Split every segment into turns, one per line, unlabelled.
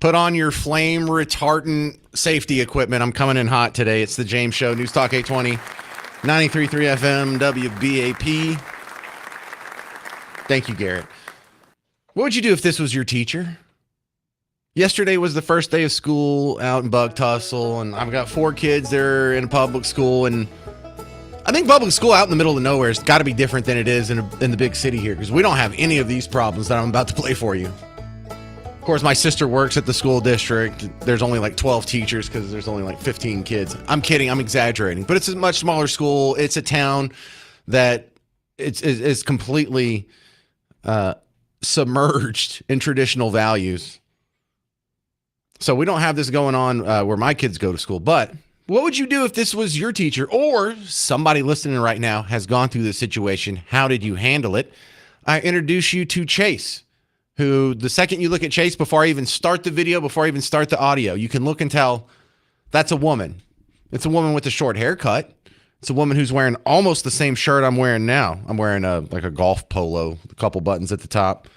Put on your flame retardant safety equipment. I'm coming in hot today. It's the James Show, News Talk 820, 93.3 FM, WBAP. Thank you, Garrett. What would you do if this was your teacher? Yesterday was the first day of school out in Bug Tussle, and I've got 4 kids that are in a public school, and I think public school out in the middle of nowhere has got to be different than it is in the big city here, because we don't have any of these problems that I'm about to play for you. Of course, my sister works at the school district. There's only like 12 teachers because there's only like 15 kids. I'm kidding. I'm exaggerating. But it's a much smaller school. It's a town that is completely submerged in traditional values. So we don't have this going on where my kids go to school. But what would you do if this was your teacher, or somebody listening right now has gone through this situation? How did you handle it? I introduce you to Chase, who the second you look at Chase, before I even start the video, before I even start the audio, you can look and tell that's a woman. It's a woman with a short haircut. It's a woman who's wearing almost the same shirt I'm wearing now. I'm wearing like a golf polo, a couple buttons at the top.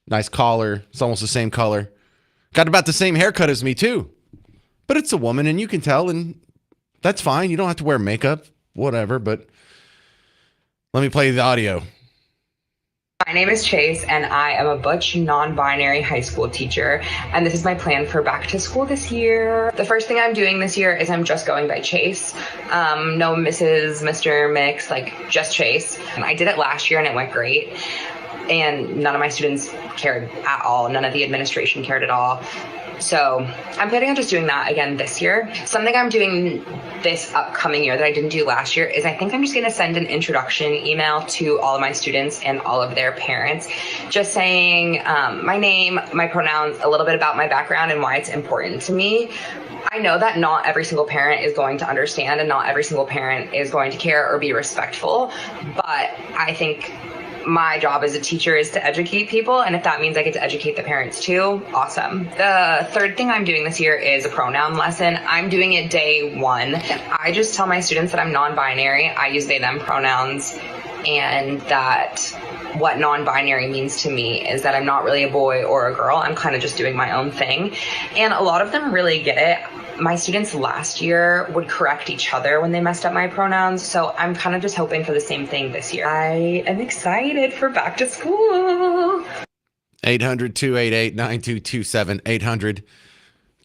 Nice collar. It's almost the same color. Got about the same haircut as me too. But it's a woman, and you can tell, and that's fine. You don't have to wear makeup, whatever, but let me play the audio.
My name is Chase, and I am a butch, non-binary high school teacher, and this is my plan for back to school this year. The first thing I'm doing this year is I'm just going by Chase. No Mrs., Mr., Mix, like just Chase. I did it last year, and it went great, and none of my students cared at all. None of the administration cared at all. So I'm planning on just doing that again this year. Something I'm doing this upcoming year that I didn't do last year is I think I'm just going to send an introduction email to all of my students and all of their parents, just saying my name, my pronouns, a little bit about my background and why it's important to me. I know that not every single parent is going to understand, and not every single parent is going to care or be respectful, but I think my job as a teacher is to educate people, and if that means I get to educate the parents too, awesome. The third thing I'm doing this year is a pronoun lesson. I'm doing it day 1. I just tell my students that I'm non-binary. I use they, them pronouns, and that what non-binary means to me is that I'm not really a boy or a girl. I'm kind of just doing my own thing, and a lot of them really get it. My students last year would correct each other when they messed up my pronouns, so I'm kind of just hoping for the same thing this year. I am excited for back to school.
800-288-9227.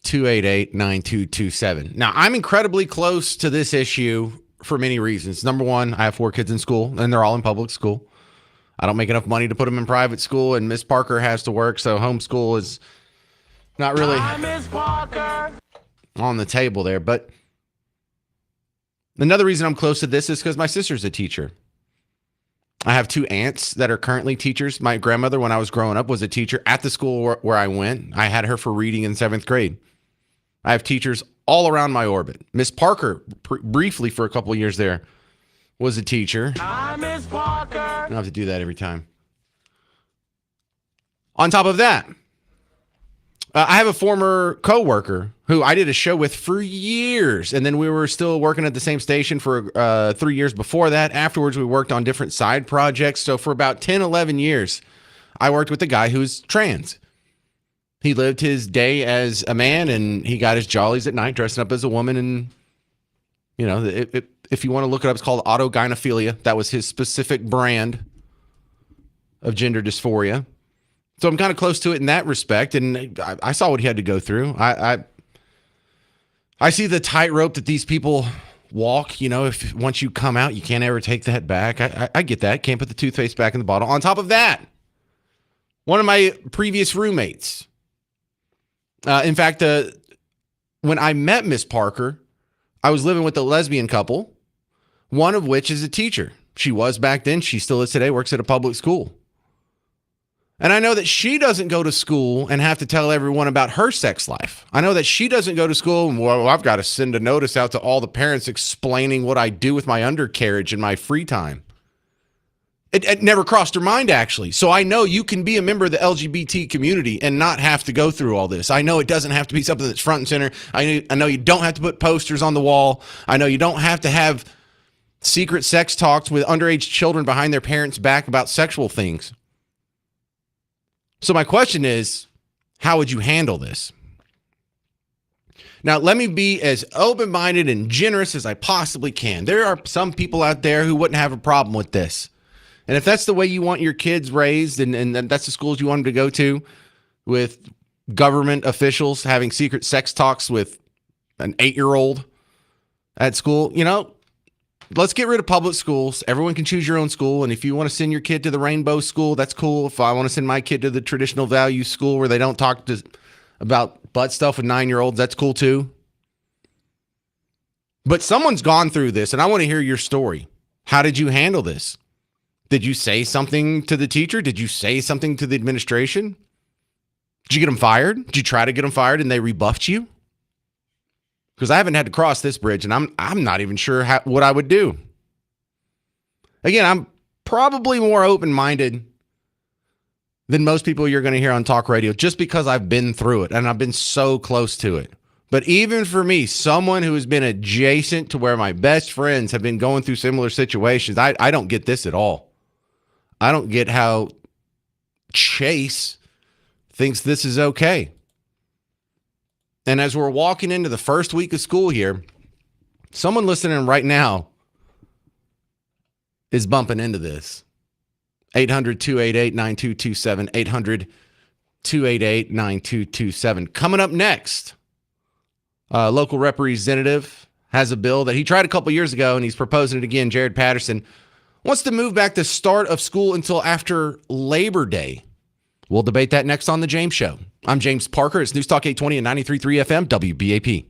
800-288-9227. Now, I'm incredibly close to this issue for many reasons. Number one, I have 4 kids in school, and they're all in public school. I don't make enough money to put them in private school, and Miss Parker has to work, so homeschool is not really on the table there. But another reason I'm close to this is because my sister's a teacher. I have 2 aunts that are currently teachers. My grandmother, when I was growing up, was a teacher at the school where I went. I had her for reading in 7th grade. I have teachers all around my orbit. Miss Parker, briefly for a couple of years there, was a teacher. Miss Parker. I don't have to do that every time. On top of that, I have a former coworker who I did a show with for years, and then we were still working at the same station for 3 years before that. Afterwards, we worked on different side projects. So for about 10, 11 years, I worked with a guy who's trans. He lived his day as a man, and he got his jollies at night dressing up as a woman. And, you know, if you want to look it up, it's called autogynephilia. That was his specific brand of gender dysphoria. So I'm kind of close to it in that respect, and I saw what he had to go through. I see the tightrope that these people walk. You know, if once you come out, you can't ever take that back. I get that. Can't put the toothpaste back in the bottle. On top of that, one of my previous roommates, in fact, when I met Miss Parker, I was living with a lesbian couple, one of which is a teacher. She was back then. She still is today, works at a public school. And I know that she doesn't go to school and have to tell everyone about her sex life. I know that she doesn't go to school and, well, I've got to send a notice out to all the parents explaining what I do with my undercarriage in my free time. It never crossed her mind, actually. So I know you can be a member of the LGBT community and not have to go through all this. I know it doesn't have to be something that's front and center. I know you don't have to put posters on the wall. I know you don't have to have secret sex talks with underage children behind their parents' back about sexual things. So my question is, how would you handle this? Now, let me be as open-minded and generous as I possibly can. There are some people out there who wouldn't have a problem with this. And if that's the way you want your kids raised and that's the schools you want them to go to, with government officials having secret sex talks with an 8-year-old at school, let's get rid of public schools. Everyone can choose your own school. And if you want to send your kid to the rainbow school, that's cool. If I want to send my kid to the traditional value school where they don't talk about butt stuff with 9-year-olds, that's cool too. But someone's gone through this, and I want to hear your story. How did you handle this? Did you say something to the teacher? Did you say something to the administration? Did you get them fired? Did you try to get them fired and they rebuffed you? Because I haven't had to cross this bridge, and I'm not even sure what I would do. Again, I'm probably more open-minded than most people you're going to hear on talk radio, just because I've been through it and I've been so close to it. But even for me, someone who has been adjacent to where my best friends have been going through similar situations, I don't get this at all. I don't get how Chase thinks this is okay. And as we're walking into the first week of school here, someone listening right now is bumping into this. 800-288-9227, 800-288-9227. Coming up next, a local representative has a bill that he tried a couple years ago, and he's proposing it again. Jared Patterson wants to move back the start of school until after Labor Day. We'll debate that next on The James Show. I'm James Parker. It's News Talk 820 and 93.3 FM, WBAP.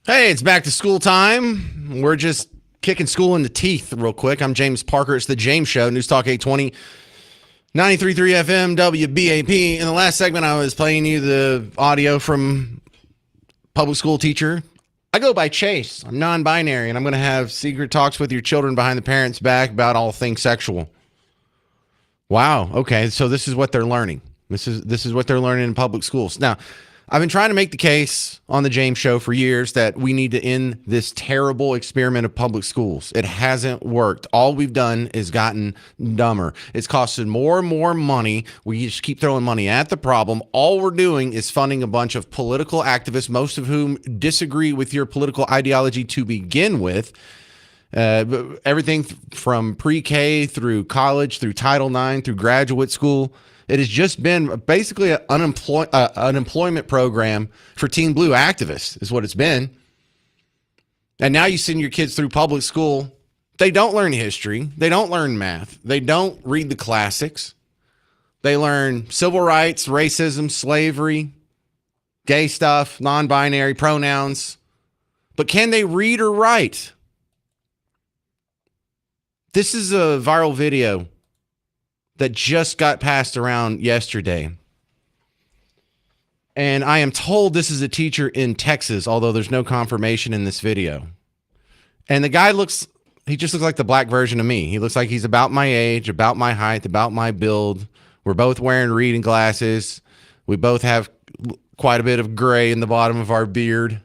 Hey, it's back to school time. We're just kicking school in the teeth real quick. I'm James Parker. It's the James Show, News Talk 820, 93.3 FM, WBAP. In the last segment, I was playing you the audio from public school teacher. I go by Chase. I'm non-binary, and I'm going to have secret talks with your children behind the parents' back about all things sexual. Wow. Okay, so this is what they're learning. This is what they're learning in public schools. Now, I've been trying to make the case on the James Show for years that we need to end this terrible experiment of public schools. It hasn't worked. All we've done is gotten dumber. It's costed more and more money. We just keep throwing money at the problem. All we're doing is funding a bunch of political activists, most of whom disagree with your political ideology to begin with. Everything from pre-K through college, through Title IX, through graduate school. It has just been basically an unemployment program for Team Blue activists is what it's been. And now you send your kids through public school. They don't learn history. They don't learn math. They don't read the classics. They learn civil rights, racism, slavery, gay stuff, non-binary pronouns. But can they read or write? This is a viral video that just got passed around yesterday. And I am told this is a teacher in Texas, although there's no confirmation in this video. And the guy he just looks like the black version of me. He looks like he's about my age, about my height, about my build. We're both wearing reading glasses. We both have quite a bit of gray in the bottom of our beard.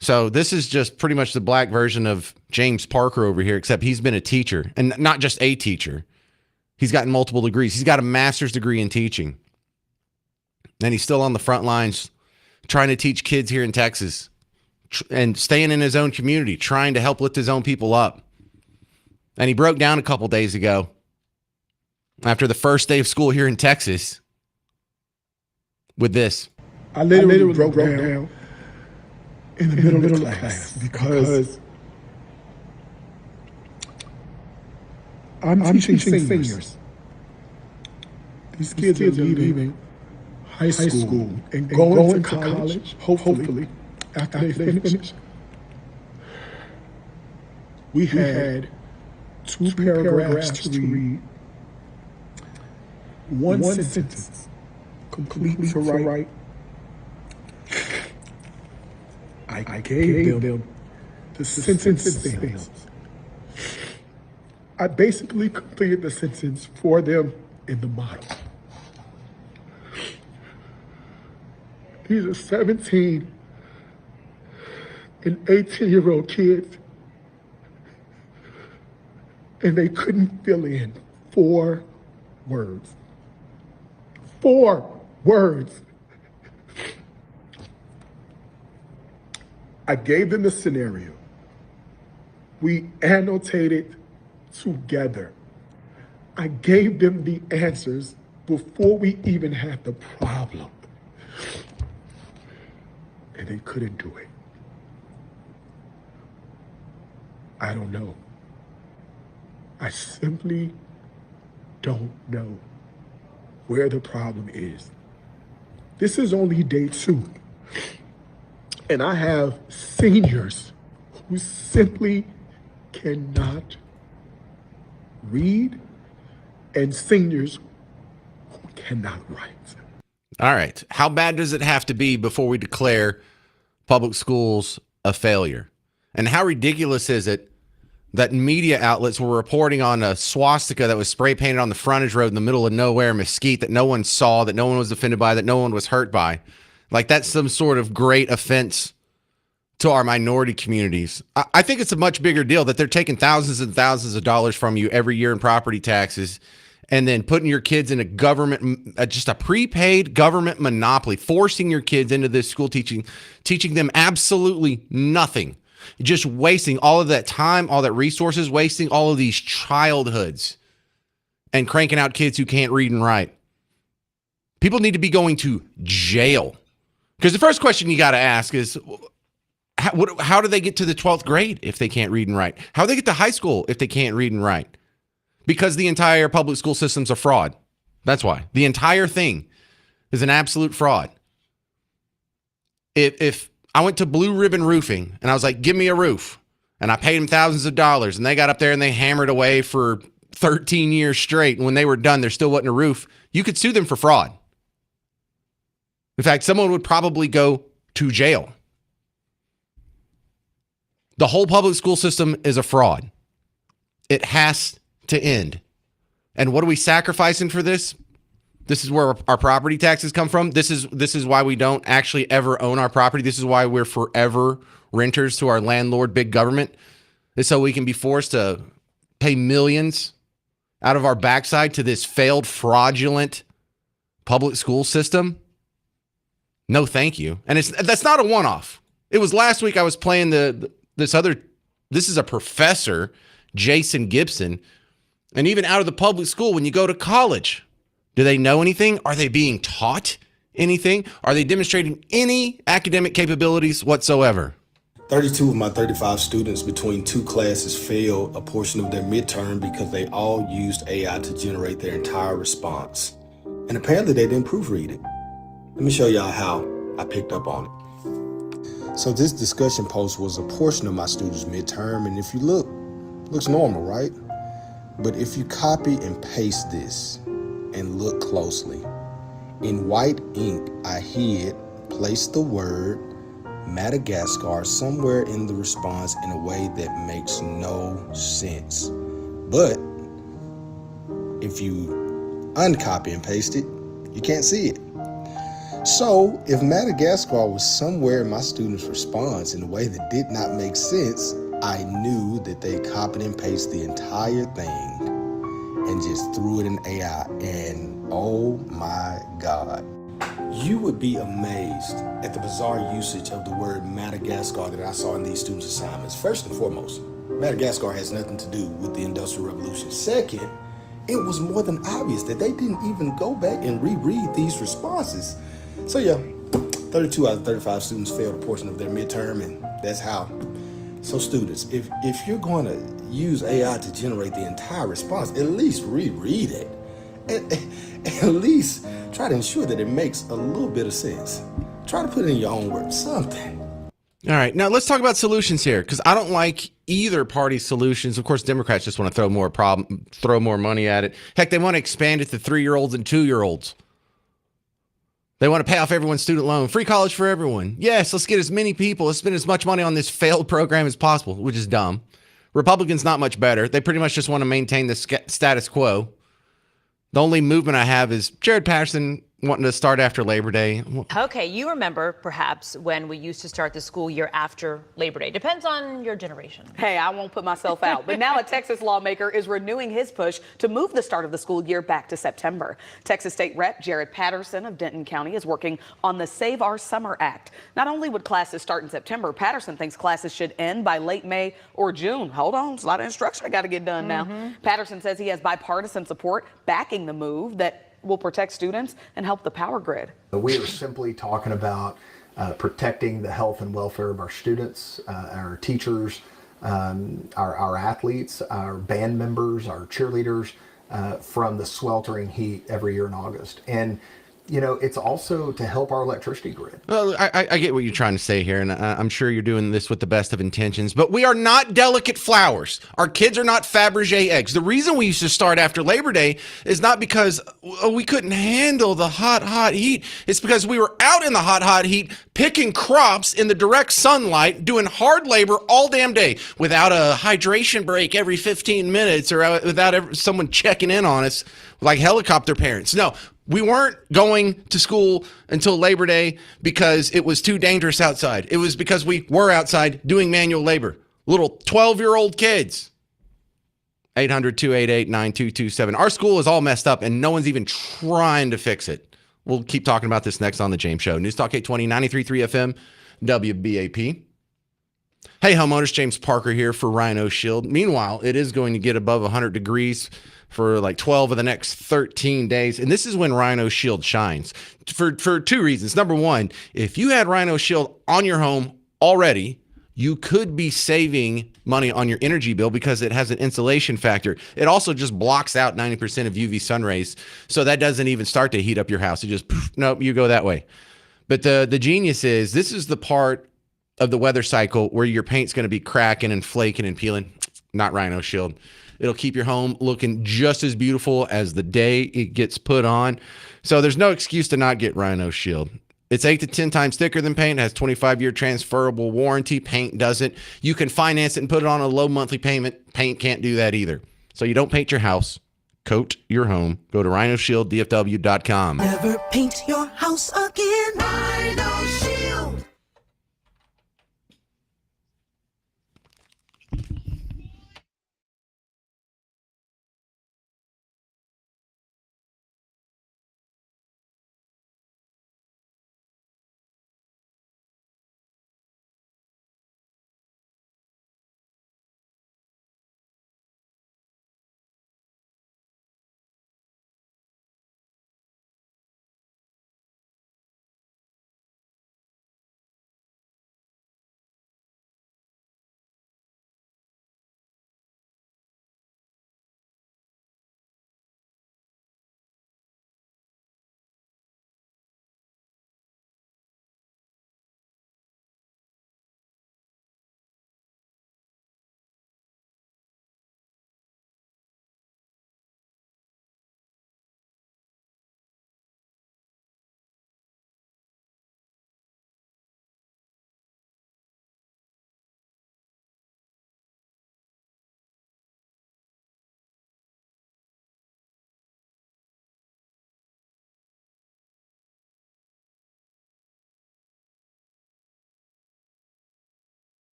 So this is just pretty much the black version of James Parker over here, except he's been a teacher, and not just a teacher. He's gotten multiple degrees. He's got a master's degree in teaching. And he's still on the front lines trying to teach kids here in Texas and staying in his own community, trying to help lift his own people up. And he broke down a couple days ago after the first day of school here in Texas with this.
I literally broke down in the middle of the class because I'm teaching seniors. These kids are leaving high school and going to college, hopefully, after they finish. We had two paragraphs to read, one sentence, completely to write. I gave them the sentence stems. I basically completed the sentence for them in the model. These are 17 and 18-year-old kids, and they couldn't fill in 4 words. 4 words. I gave them the scenario. We annotated together. I gave them the answers before we even had the problem. And they couldn't do it. I don't know. I simply don't know where the problem is. This is only day 2. And I have seniors who simply cannot read and seniors who cannot write.
All right. How bad does it have to be before we declare public schools a failure? And how ridiculous is it that media outlets were reporting on a swastika that was spray painted on the frontage road in the middle of nowhere, Mesquite, that no one saw, that no one was offended by, that no one was hurt by? Like that's some sort of great offense to our minority communities. I think it's a much bigger deal that they're taking thousands and thousands of dollars from you every year in property taxes and then putting your kids in a government, just a prepaid government monopoly, forcing your kids into this school teaching them absolutely nothing, just wasting all of that time, all that resources, wasting all of these childhoods and cranking out kids who can't read and write. People need to be going to jail. Because the first question you got to ask is, how do they get to the 12th grade if they can't read and write? How do they get to high school if they can't read and write? Because the entire public school system's a fraud. That's why. The entire thing is an absolute fraud. If I went to Blue Ribbon Roofing and I was like, give me a roof. And I paid them thousands of dollars, and they got up there and they hammered away for 13 years straight. And when they were done, there still wasn't a roof. You could sue them for fraud. In fact, someone would probably go to jail. The whole public school system is a fraud. It has to end. And what are we sacrificing for this? This is where our property taxes come from. This is why we don't actually ever own our property. This is why we're forever renters to our landlord, big government. It's so we can be forced to pay millions out of our backside to this failed, fraudulent public school system. No, thank you. And that's not a one-off. It was last week I was playing this is a professor, Jason Gibson, and even out of the public school, when you go to college, do they know anything? Are they being taught anything? Are they demonstrating any academic capabilities whatsoever?
32 of my 35 students between two classes failed a portion of their midterm because they all used AI to generate their entire response. And apparently they didn't proofread it. Let me show y'all how I picked up on it. So this discussion post was a portion of my students' midterm, and if you look, it looks normal, right? But if you copy and paste this and look closely, in white ink, I hid, placed the word Madagascar somewhere in the response in a way that makes no sense. But if you uncopy and paste it, you can't see it. So if Madagascar was somewhere in my students' response in a way that did not make sense, I knew that they copied and pasted the entire thing and just threw it in AI. And oh my God, you would be amazed at the bizarre usage of the word Madagascar that I saw in these students' assignments. First and foremost, Madagascar has nothing to do with the Industrial Revolution. Second, it was more than obvious that they didn't even go back and reread these responses. So yeah, 32 out of 35 students failed a portion of their midterm, and that's how. So students, if you're going to use AI to generate the entire response, at least reread it. At least try to ensure that it makes a little bit of sense. Try to put it in your own words, something.
All right, now let's talk about solutions here, because I don't like either party's solutions. Of course, Democrats just want to throw more money at it. Heck, they want to expand it to 3-year-olds and 2-year-olds. They want to pay off everyone's student loan. Free college for everyone. Yes, let's get as many people. Let's spend as much money on this failed program as possible, which is dumb. Republicans, not much better. They pretty much just want to maintain the status quo. The only movement I have is Jared Patterson wanting to start after Labor Day.
Okay, you remember perhaps when we used to start the school year after Labor Day. Depends on your generation.
Hey, I won't put myself out. But now a Texas lawmaker is renewing his push to move the start of the school year back to September. Texas State Rep Jared Patterson of Denton County is working on the Save Our Summer Act. Not only would classes start in September, Patterson thinks classes should end by late May or June. Hold on, it's a lot of instruction I got to get done now. Patterson says he has bipartisan support backing the move that will protect students and help the power grid.
We are simply talking about protecting the health and welfare of our students, our teachers, our athletes, our band members, our cheerleaders from the sweltering heat every year in August. And you know, it's also to help our electricity grid.
Well, I get what you're trying to say here, and I'm sure you're doing this with the best of intentions, but we are not delicate flowers. Our kids are not Fabergé eggs. The reason we used to start after Labor Day is not because we couldn't handle the hot heat. It's because we were out in the hot heat picking crops in the direct sunlight, doing hard labor all damn day without a hydration break every 15 minutes or without someone checking in on us like helicopter parents. No. We weren't going to school until Labor Day because it was too dangerous outside. It was because we were outside doing manual labor. Little 12-year-old kids. 800-288-9227. Our school is all messed up, and no one's even trying to fix it. We'll keep talking about this next on The James Show. News Talk 820, 93.3 FM, WBAP. Hey, homeowners, James Parker here for Rhino Shield. Meanwhile, it is going to get above 100 degrees for like 12 of the next 13 days. And this is when Rhino Shield shines for two reasons. Number one, if you had Rhino Shield on your home already, you could be saving money on your energy bill because it has an insulation factor. It also just blocks out 90% of UV sun rays. So that doesn't even start to heat up your house. It just, nope, you go that way. But the genius is, this is the part of the weather cycle where your paint's going to be cracking and flaking and peeling. Not Rhino Shield. It'll keep your home looking just as beautiful as the day it gets put on. So there's no excuse to not get Rhino Shield. It's 8 to 10 times thicker than paint, has 25-year transferable warranty. Paint doesn't. You can finance it and put it on a low monthly payment. Paint can't do that either. So you don't paint your house, coat your home. Go to rhinoshielddfw.com.
Never paint your house again. Rhino Shield.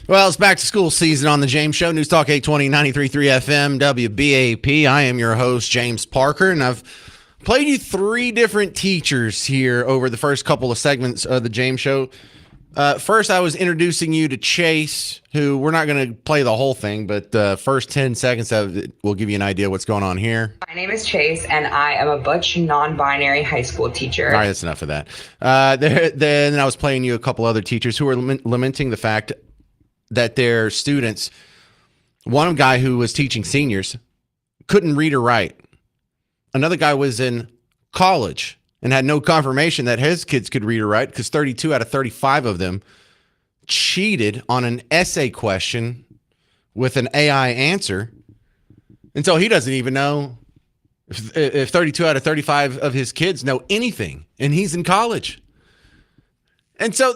Well, it's back to school season on the James Show. News Talk 820, 93.3 FM, WBAP. I am your host, James Parker, and I've played you three different teachers here over the first couple of segments of the James Show. First, I was introducing you to Chase, who we're not going to play the whole thing, but the first 10 seconds of it will give you an idea what's going on here.
My name is Chase, and I am a butch, non-binary high school teacher.
All right, that's enough of that. Then I was playing you a couple other teachers who were lamenting the fact that their students, one guy who was teaching seniors, couldn't read or write. Another guy was in college and had no confirmation that his kids could read or write because 32 out of 35 of them cheated on an essay question with an AI answer. And so he doesn't even know if 32 out of 35 of his kids know anything, and he's in college. And so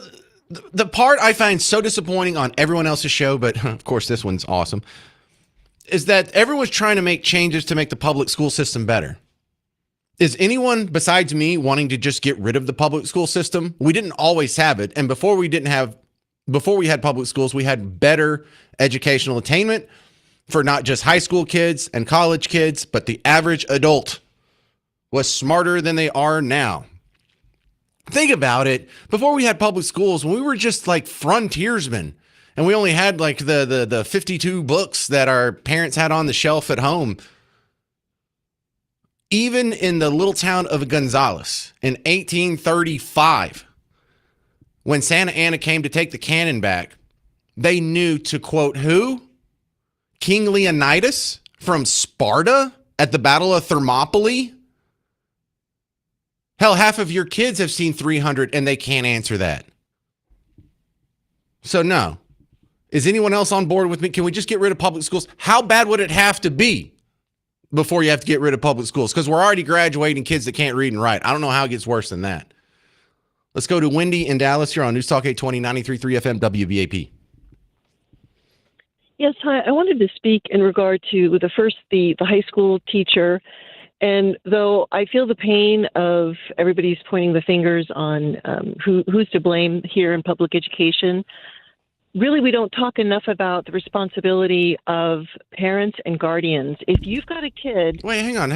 the part I find so disappointing on everyone else's show, but of course this one's awesome, is that everyone's trying to make changes to make the public school system better. Is anyone besides me wanting to just get rid of the public school system? We didn't always have it. And before we had public schools, we had better educational attainment for not just high school kids and college kids, but the average adult was smarter than they are now. Think about it. Before we had public schools, when we were just like frontiersmen and we only had like the 52 books that our parents had on the shelf at home. Even in the little town of Gonzales in 1835, when Santa Anna came to take the cannon back, they knew to quote who? King Leonidas from Sparta at the Battle of Thermopylae? Hell, half of your kids have seen 300 and they can't answer that. So no. Is anyone else on board with me? Can we just get rid of public schools? How bad would it have to be before you have to get rid of public schools? Because we're already graduating kids that can't read and write. I don't know how it gets worse than that. Let's go to Wendy in Dallas. You're on News Talk 820, 93.3 FM, WBAP.
Yes, hi. I wanted to speak in regard to the high school teacher. And though I feel the pain of everybody's pointing the fingers on who's to blame here in public education, really we don't talk enough about the responsibility of parents and guardians. If you've got a kid...
Wait, hang on.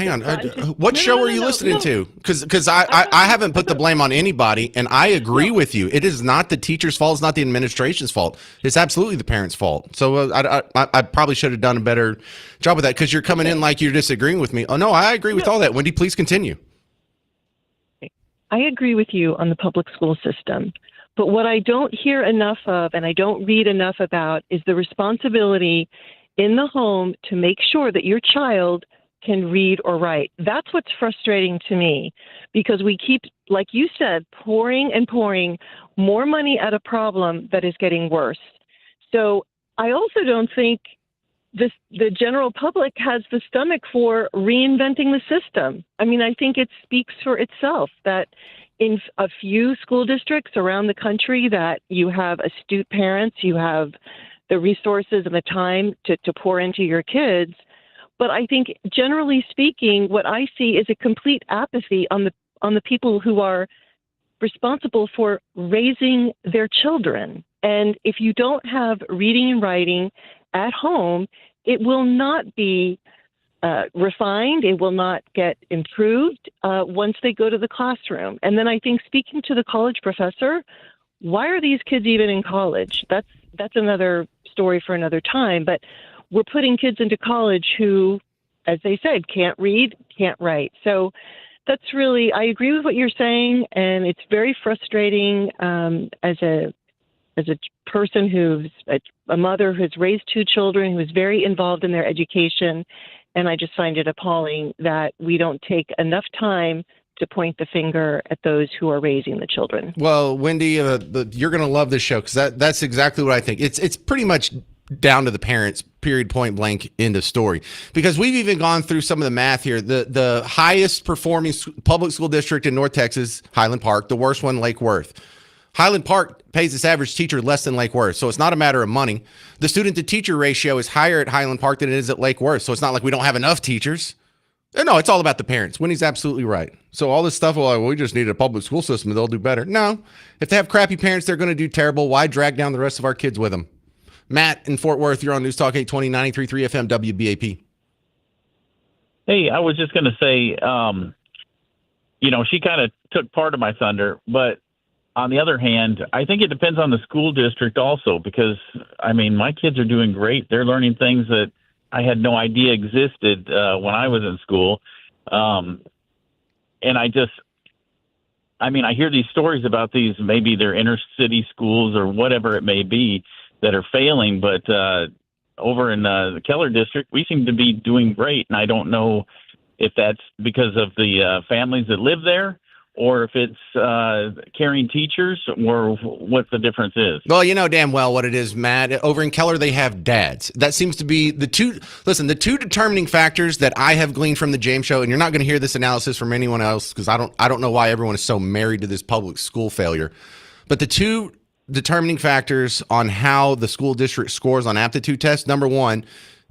What show are you listening to? Because I haven't put the blame on anybody, and I agree with you. It is not the teacher's fault. It's not the administration's fault. It's absolutely the parents' fault. So I probably should have done a better job with that, because you're coming in like you're disagreeing with me. Oh, no, I agree with all that. Wendy, please continue.
I agree with you on the public school system. But what I don't hear enough of and I don't read enough about is the responsibility in the home to make sure that your child can read or write. That's what's frustrating to me, because we keep, like you said, pouring and pouring more money at a problem that is getting worse. So I also don't think the general public has the stomach for reinventing the system. I mean, I think it speaks for itself that in a few school districts around the country that you have astute parents, you have the resources and the time to pour into your kids. But I think generally speaking, what I see is a complete apathy on the people who are responsible for raising their children. And if you don't have reading and writing at home, it will not be refined. It will not get improved once they go to the classroom. And then I think, speaking to the college professor, why are these kids even in college? That's another story for another time. But we're putting kids into college who, as they said, can't read, can't write. So that's really, I agree with what you're saying, and it's very frustrating as a person who's a mother who's raised two children, who is very involved in their education. And I just find it appalling that we don't take enough time to point the finger at those who are raising the children.
Well, Wendy, you're going to love this show, because that's exactly what I think. It's pretty much down to the parents, period, point blank, end of story. Because we've even gone through some of the math here. The highest performing public school district in North Texas, Highland Park. The worst one, Lake Worth. Highland Park pays its average teacher less than Lake Worth, so it's not a matter of money. The student-to-teacher ratio is higher at Highland Park than it is at Lake Worth, so it's not like we don't have enough teachers. No, it's all about the parents. Wendy's absolutely right. So all this stuff, well, we just need a public school system and they'll do better. No, if they have crappy parents, they're going to do terrible. Why drag down the rest of our kids with them? Matt in Fort Worth, you're on News Talk 820 93.3 FM WBAP.
Hey, I was just going to say, she kind of took part of my thunder, but on the other hand, I think it depends on the school district also, because, my kids are doing great. They're learning things that I had no idea existed when I was in school. And I hear these stories about these, maybe they're inner city schools or whatever it may be that are failing, but over in the Keller district, we seem to be doing great. And I don't know if that's because of the families that live there, or if it's caring teachers, or what the difference is.
Well, you know damn well what it is, Matt. Over in Keller, they have dads. That seems to be the two determining factors that I have gleaned from the James Show, and you're not going to hear this analysis from anyone else, because I don't know why everyone is so married to this public school failure. But the two determining factors on how the school district scores on aptitude tests, number one,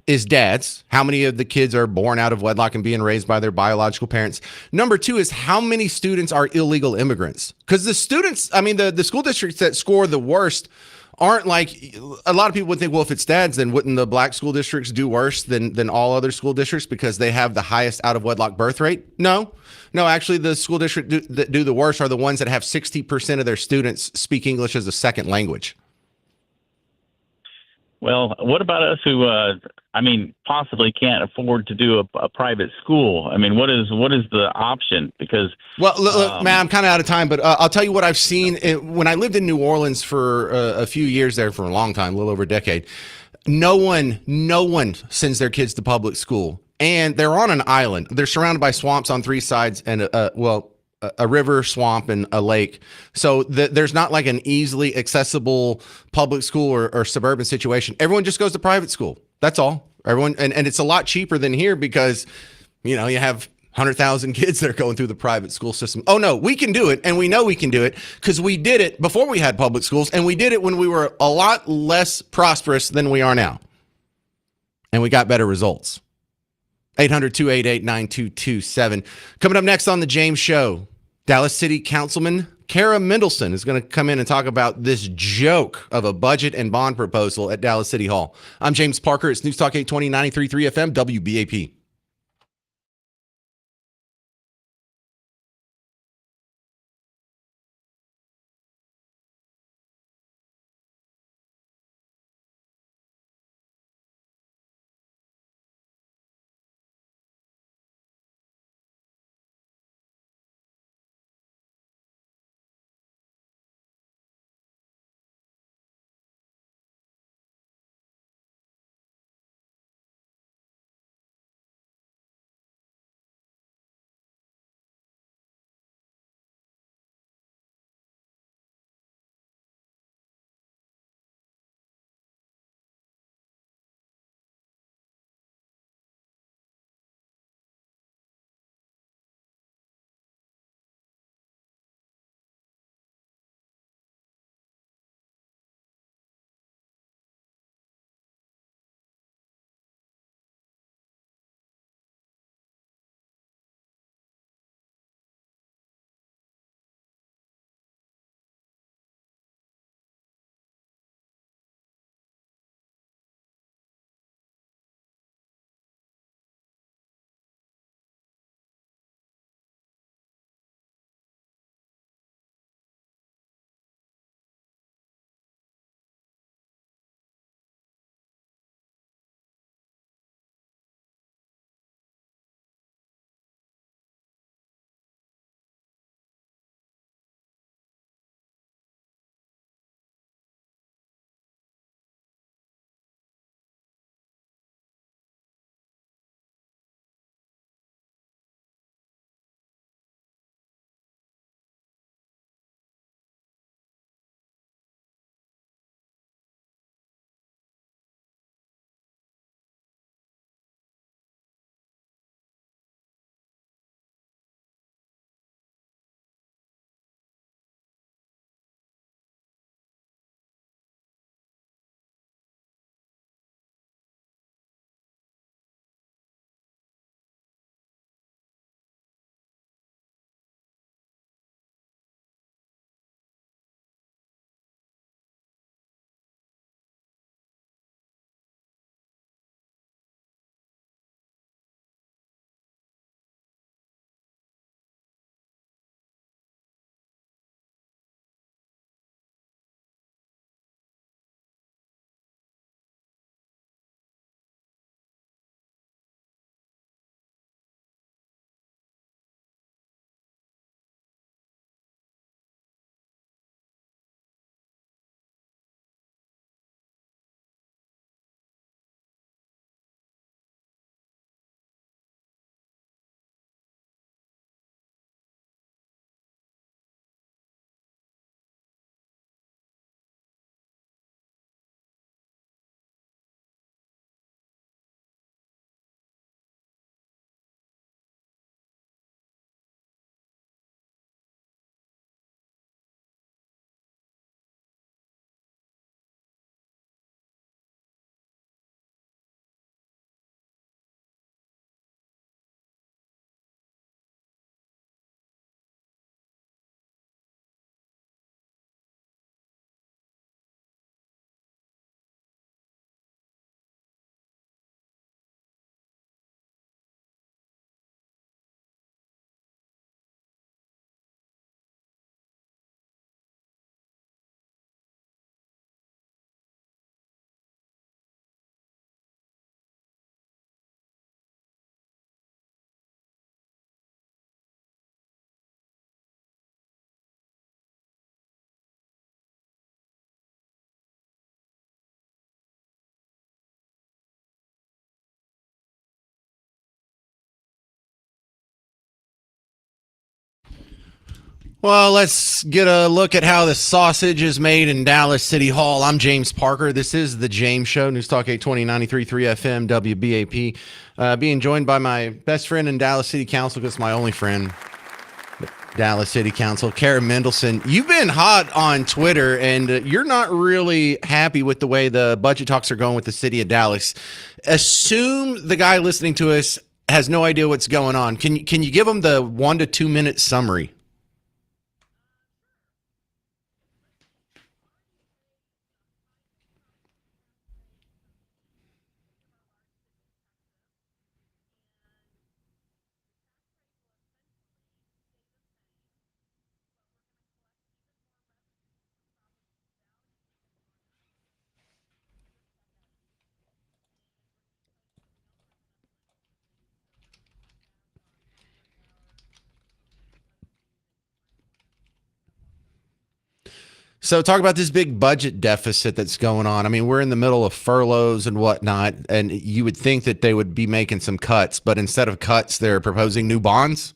is dads. How many of the kids are born out of wedlock and being raised by their biological parents? Number two is how many students are illegal immigrants. Because the students, the school districts that score the worst aren't like, a lot of people would think, well, if it's dads, then wouldn't the black school districts do worse than all other school districts because they have the highest out of wedlock birth rate? No, actually the school district that do the worst are the ones that have 60% of their students speak English as a second language.
Well, what about us who, possibly can't afford to do a private school? What is the option? Because
look, Matt, I'm kind of out of time, but I'll tell you what I've seen when I lived in New Orleans for a few years there, for a long time, a little over a decade. No one sends their kids to public school, and they're on an island. They're surrounded by swamps on three sides, and a river, swamp, and a lake. So there's not like an easily accessible public school or suburban situation. Everyone just goes to private school. That's all. Everyone, and it's a lot cheaper than here because, you have 100,000 kids that are going through the private school system. Oh no, we can do it. And we know we can do it because we did it before we had public schools, and we did it when we were a lot less prosperous than we are now. And we got better results. 800-288-9227. Coming up next on The James Show, Dallas City Councilman Kara Mendelson is going to come in and talk about this joke of a budget and bond proposal at Dallas City Hall. I'm James Parker. It's News Talk 820 93.3 FM WBAP. Well, let's get a look at how the sausage is made in Dallas City Hall. I'm James Parker. This is The James Show, News Talk 820, 93.3 FM, WBAP. Being joined by my best friend in Dallas City Council, because it's my only friend, Dallas City Council, Karen Mendelson. You've been hot on Twitter, and you're not really happy with the way the budget talks are going with the city of Dallas. Assume the guy listening to us has no idea what's going on. Can you give him the 1 to 2 minute summary? So talk about this big budget deficit that's going on. I mean, we're in the middle of furloughs and whatnot, and you would think that they would be making some cuts, but instead of cuts, they're proposing new bonds.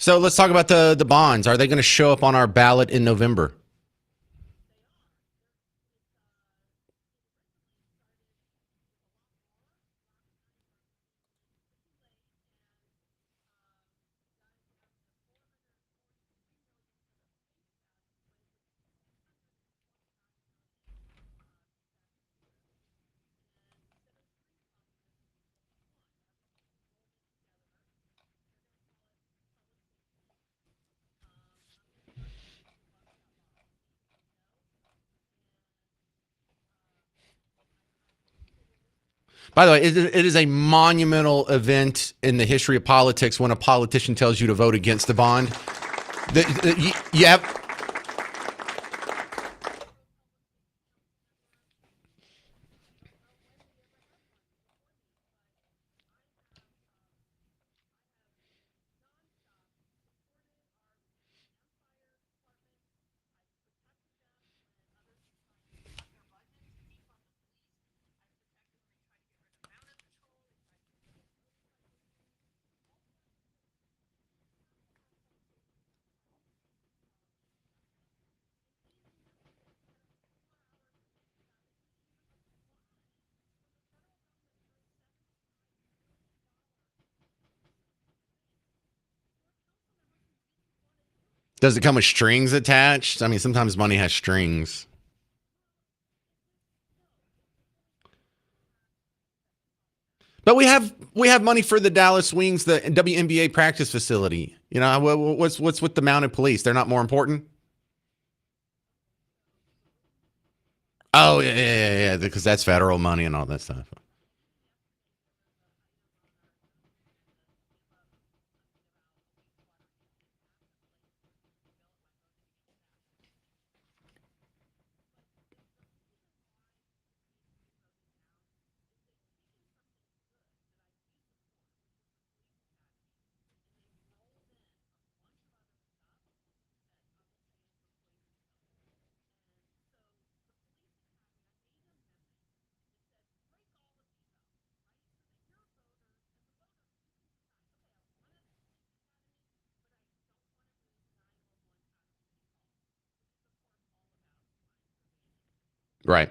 So let's talk about the bonds. Are they going to show up on our ballot in November? By the way, it is a monumental event in the history of politics when a politician tells you to vote against the bond. You have Does it come with strings attached? I mean, sometimes money has strings. But we have money for the Dallas Wings, the WNBA practice facility. You know, what's with the mounted police? They're not more important. Oh yeah, because that's federal money and all that stuff. Right.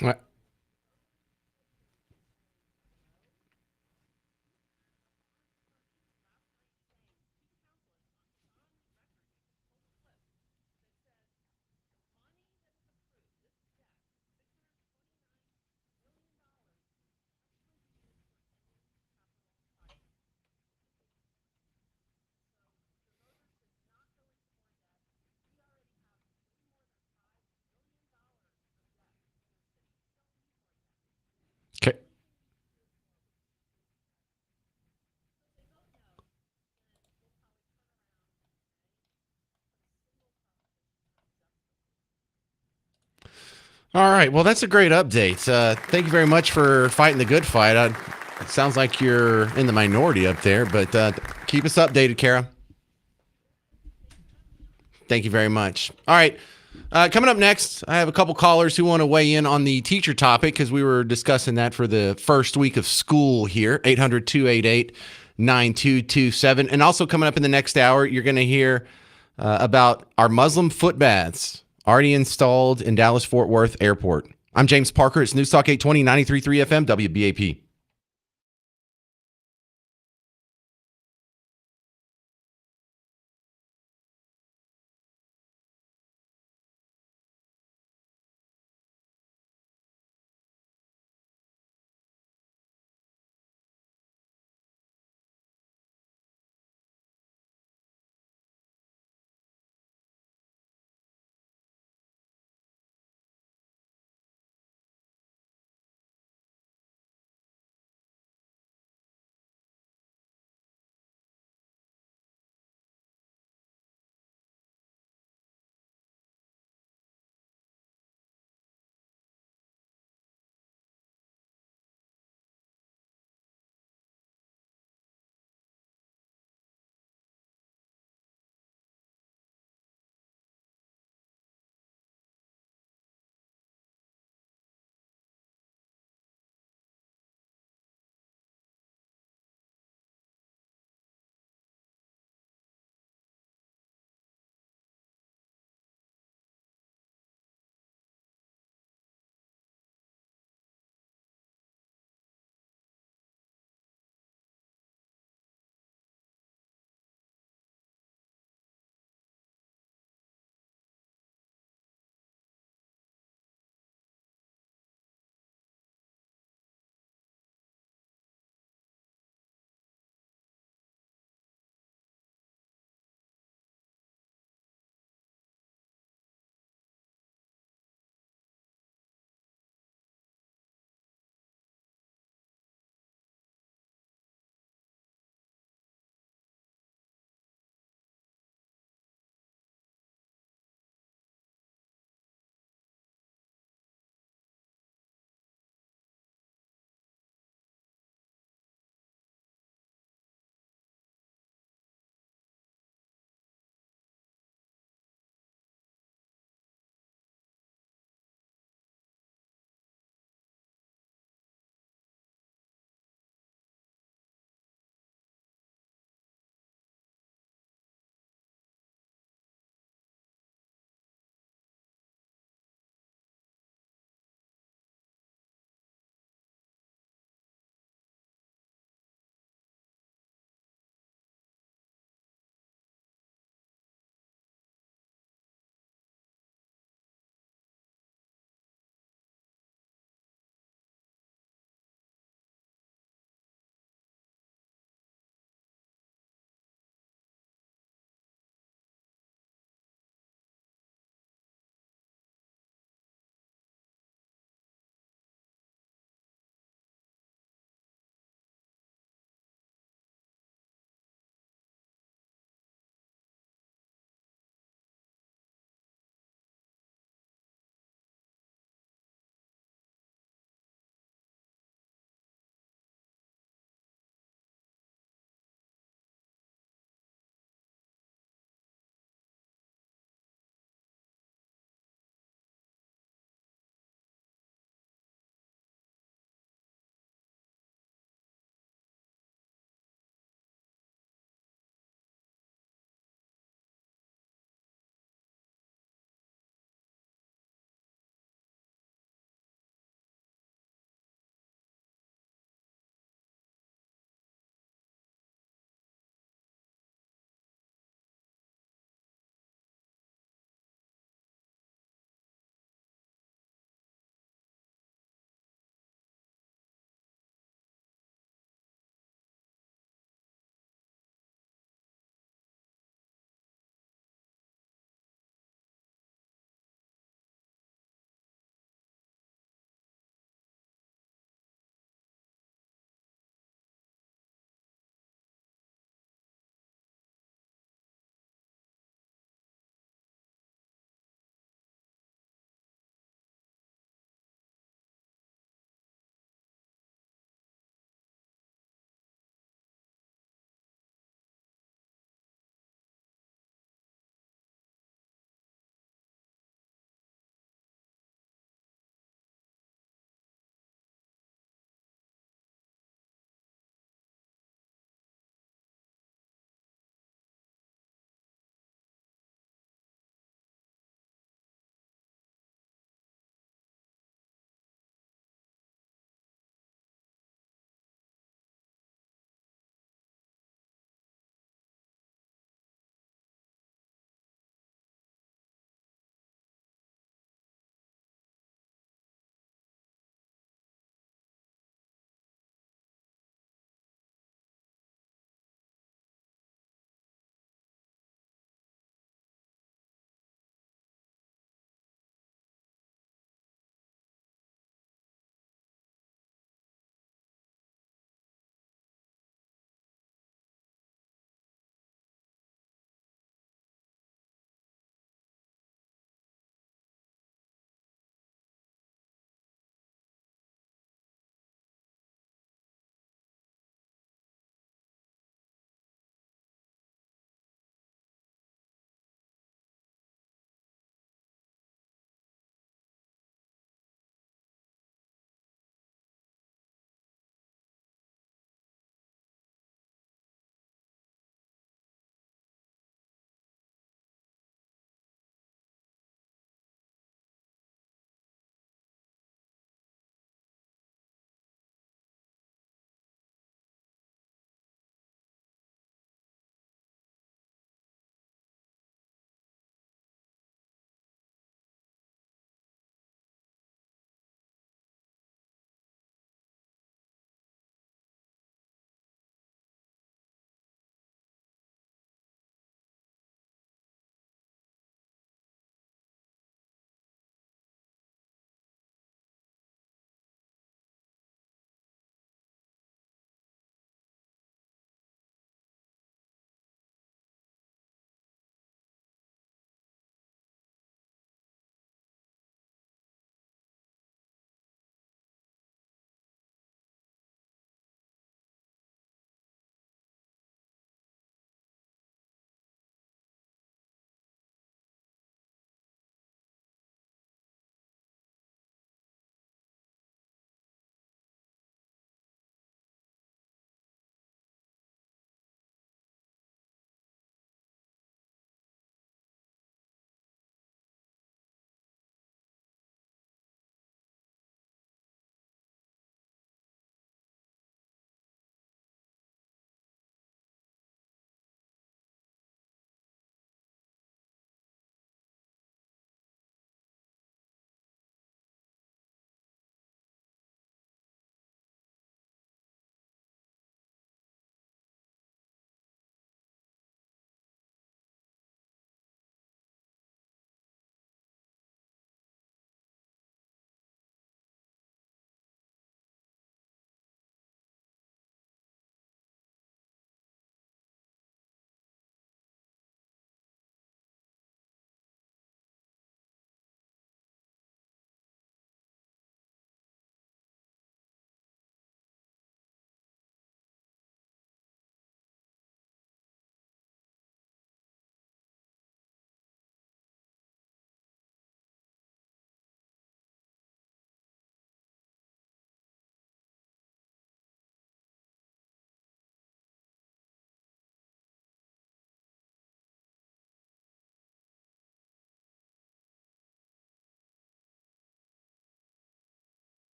Right. Okay. All right. Well, that's a great update. Thank you very much for fighting the good fight. It sounds like you're in the minority up there, but keep us updated, Kara. Thank you very much. All right. Coming up next, I have a couple callers who want to weigh in on the teacher topic because we were discussing that for the first week of school here. 800 288 9227. And also coming up in the next hour, you're going to hear about our Muslim foot baths already installed in Dallas Fort Worth Airport. I'm James Parker. It's News Talk 820, 93.3 FM, WBAP.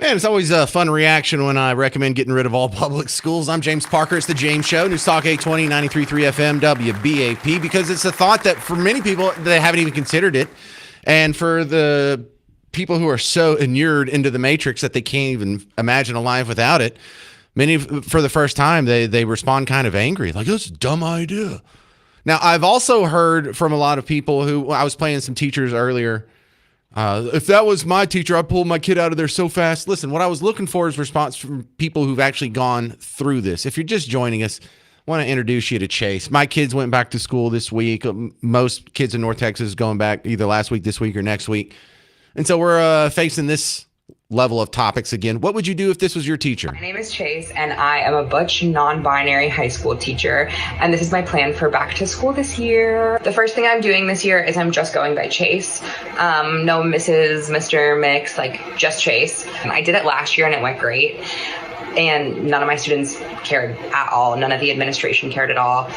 Man, it's always a fun reaction when I recommend getting rid of all public schools. I'm James Parker. It's The James Show, News Talk 820, 93.3 FM, WBAP, because it's a thought that for many people, they haven't even considered it. And for the people who are so inured into the matrix that they can't even imagine a life without it, many, for the first time, they respond kind of angry. Like, that's a dumb idea. Now, I've also heard from a lot of people who, I was playing some teachers earlier, if that was my teacher, I'd pull my kid out of there so fast. Listen, what I was looking for is response from people who've actually gone through this. If you're just joining us, I want to introduce you to Chase. My kids went back to school this week. Most kids in North Texas going back either last week, this week, or next week. And so we're facing this level of topics again. What would you do if this was your teacher?
My name is Chase, and I am a butch non-binary high school teacher, and this is my plan for back to school this year. The first thing I'm doing this year is I'm just going by Chase. No Mrs., Mr., Mix, like just Chase. I did it last year and it went great, and none of my students cared at all. None of the administration cared at all.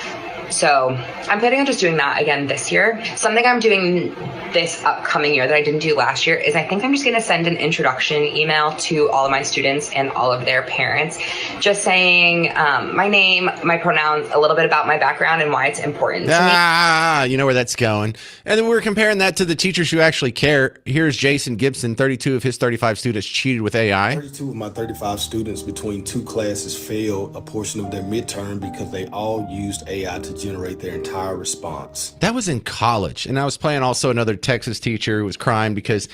So I'm planning on just doing that again this year. Something I'm doing this upcoming year that I didn't do last year is I think I'm just going to send an introduction email to all of my students and all of their parents, just saying my name, my pronouns, a little bit about my background and why it's important to me.
You know where that's going. And then we're comparing that to the teachers who actually care. Here's Jason Gibson. 32 of his 35 students cheated with AI.
32 of my 35 students between two classes failed a portion of their midterm because they all used AI to generate their entire response.
That was in college. And I was playing also another Texas teacher who was crying because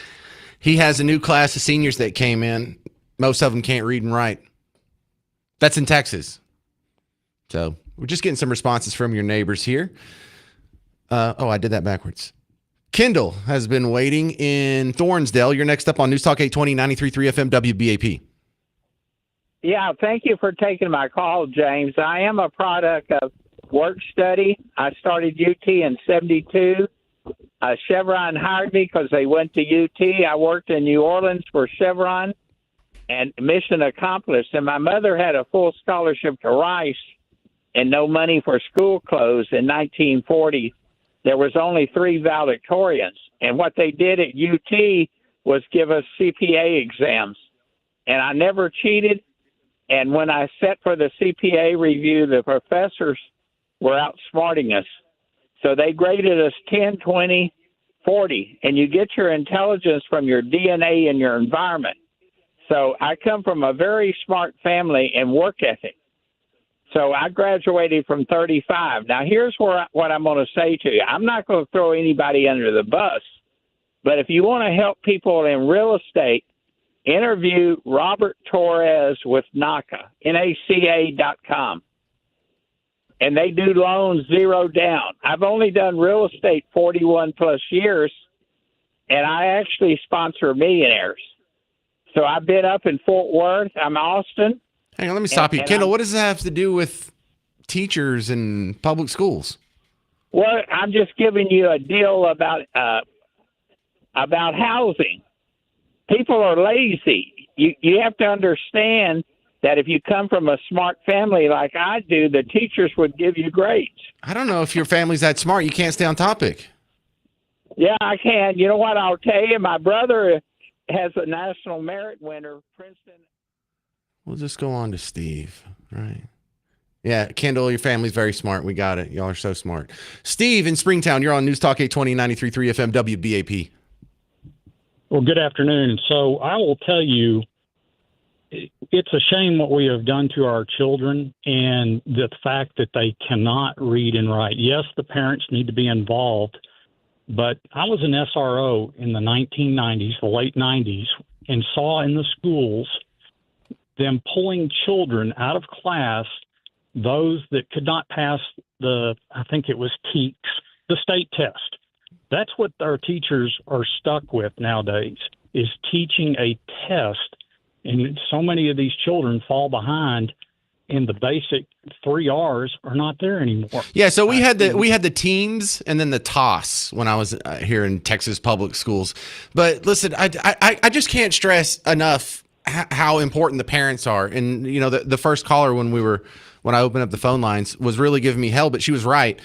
he has a new class of seniors that came in. Most of them can't read and write. That's in Texas. So we're just getting some responses from your neighbors here. I did that backwards. Kendall has been waiting in Thornsdale. You're next up on News Talk 820, 93.3 FM, WBAP.
Yeah, thank you for taking my call, James. I am a product of work study. I started UT in 72. Chevron hired me because they went to UT. I worked in New Orleans for Chevron, and mission accomplished. And my mother had a full scholarship to Rice and no money for school clothes in 1940. There was only 3 valedictorians. And what they did at UT was give us CPA exams. And I never cheated. And when I sat for the CPA review, the professors were outsmarting us. So they graded us 10, 20, 40. And you get your intelligence from your DNA and your environment. So I come from a very smart family and work ethic. So I graduated from 35. Now, here's what I'm going to say to you. I'm not going to throw anybody under the bus. But if you want to help people in real estate, interview Robert Torres with NACA, NACA.com. And they do loans 0 down. I've only done real estate 41 plus years, and I actually sponsor millionaires. So I've been up in Fort Worth. I'm Austin.
Hang on, let me stop you. Kendall, what does that have to do with teachers and public schools?
Well, I'm just giving you a deal about housing. People are lazy. You have to understand that if you come from a smart family like I do, the teachers would give you grades.
I don't know if your family's that smart. You can't stay on topic.
Yeah, I can. You know what? I'll tell you, my brother has a national merit winner, Princeton.
We'll just go on to Steve, right? Yeah, Kendall, your family's very smart. We got it. Y'all are so smart. Steve in Springtown, you're on News Talk 820, 93.3 FM, WBAP.
Well, good afternoon. So I will tell you, it's a shame what we have done to our children and the fact that they cannot read and write. Yes, the parents need to be involved, but I was an SRO in the 1990s, the late 90s, and saw in the schools them pulling children out of class, those that could not pass I think it was TEKS, the state test. That's what our teachers are stuck with nowadays, is teaching a test. And so many of these children fall behind, and the basic 3 R's are not there anymore.
Yeah, so we had the teams and then the toss when I was here in Texas public schools. But listen, I just can't stress enough how important the parents are. And you know, the first caller when I opened up the phone lines was really giving me hell, but she was right.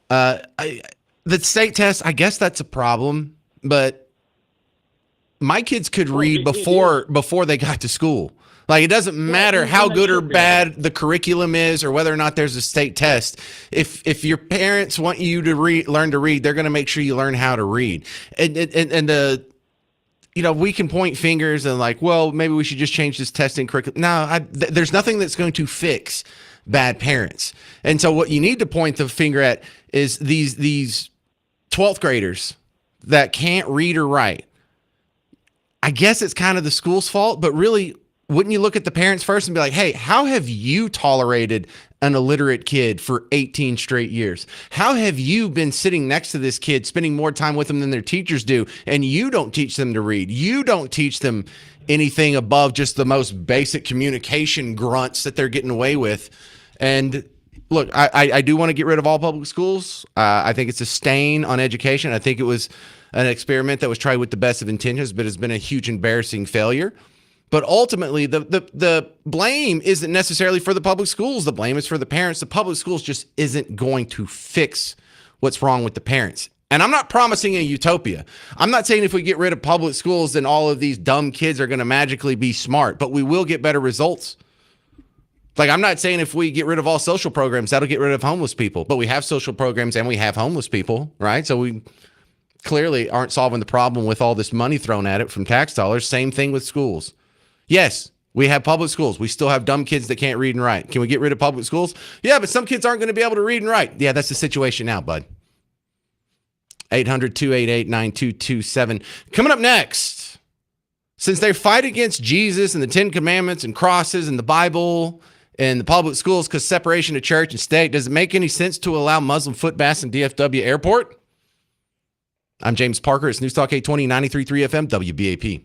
The state test, I guess that's a problem, but my kids could read before they got to school. Like, it doesn't matter how good or bad the curriculum is or whether or not there's a state test. If your parents want you to learn to read, they're going to make sure you learn how to read. And the, we can point fingers and like, well, maybe we should just change this testing curriculum. No, there's nothing that's going to fix bad parents. And so what you need to point the finger at is these 12th graders that can't read or write. I guess it's kind of the school's fault, but really, wouldn't you look at the parents first and be like, hey, how have you tolerated an illiterate kid for 18 straight years? How have you been sitting next to this kid, spending more time with them than their teachers do, and you don't teach them to read? You don't teach them anything above just the most basic communication grunts that they're getting away with. And look, I do want to get rid of all public schools. I think it's a stain on education. I think it was an experiment that was tried with the best of intentions, but has been a huge embarrassing failure. But ultimately, the blame isn't necessarily for the public schools. The blame is for the parents. The public schools just isn't going to fix what's wrong with the parents. And I'm not promising a utopia. I'm not saying if we get rid of public schools, then all of these dumb kids are going to magically be smart, but we will get better results. Like, I'm not saying if we get rid of all social programs, that'll get rid of homeless people. But we have social programs and we have homeless people, right? So we clearly aren't solving the problem with all this money thrown at it from tax dollars. Same thing with schools. Yes, we have public schools. We still have dumb kids that can't read and write. Can we get rid of public schools? Yeah, but some kids aren't going to be able to read and write. Yeah, that's the situation now, bud. 800-288-9227. Coming up next, since they fight against Jesus and the 10 Commandments and crosses and the Bible and the public schools because separation of church and state, does it make any sense to allow Muslim foot baths in DFW Airport? I'm James Parker. It's News Talk 820, 93.3 FM, WBAP.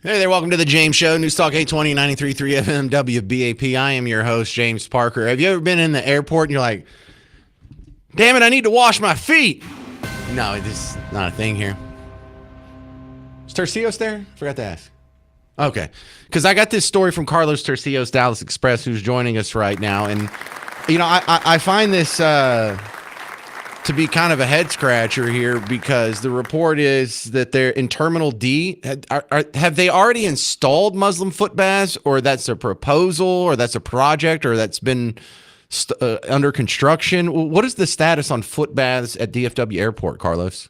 Hey there, welcome to the James Show, News Talk 820, 93.3 FM, WBAP. I am your host, James Parker. Have you ever been in the airport and you're like, damn it, I need to wash my feet? No, this is not a thing here. Is Tercios there? Forgot to ask. Okay, because I got this story from Carlos Tercios, Dallas Express, who's joining us right now. And, you know, I find this to be kind of a head scratcher here because the report is that they're in Terminal D. Have they already installed Muslim foot baths, or that's a proposal, or that's a project, or that's been under construction? What is the status on foot baths at DFW Airport, Carlos?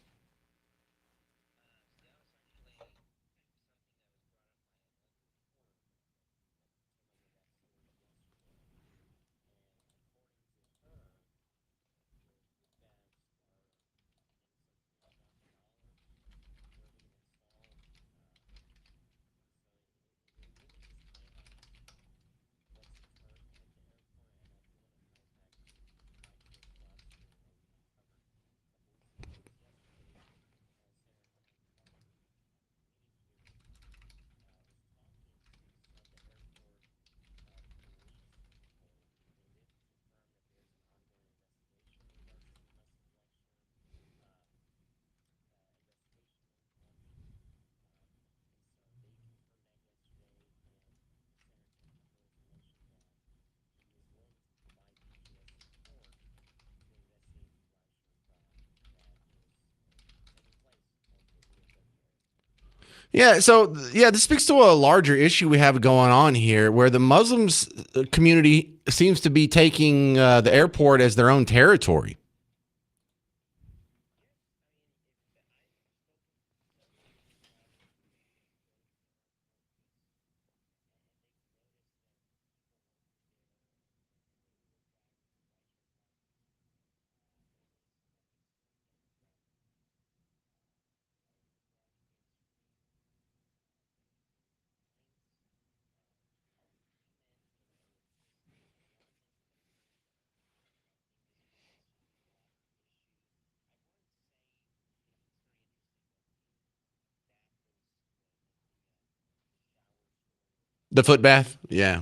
Yeah, so yeah, this speaks to a larger issue we have going on here, where the Muslims community seems to be taking the airport as their own territory. The foot bath, yeah.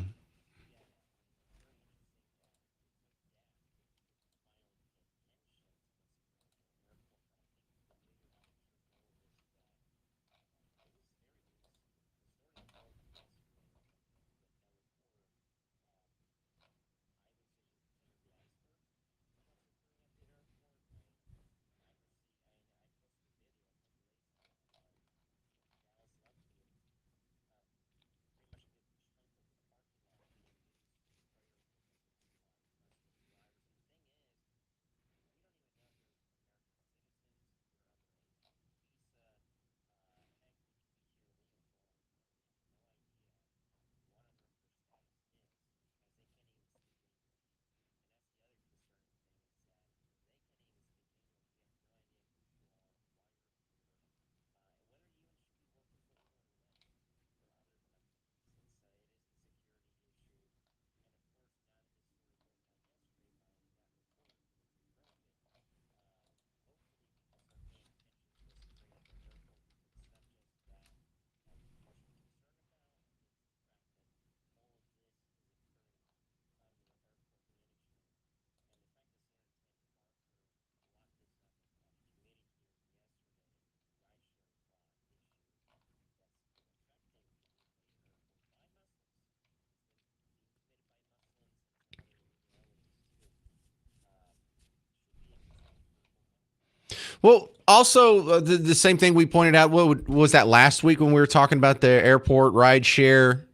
Well, also the same thing we pointed out. What was that last week when we were talking about the airport ride share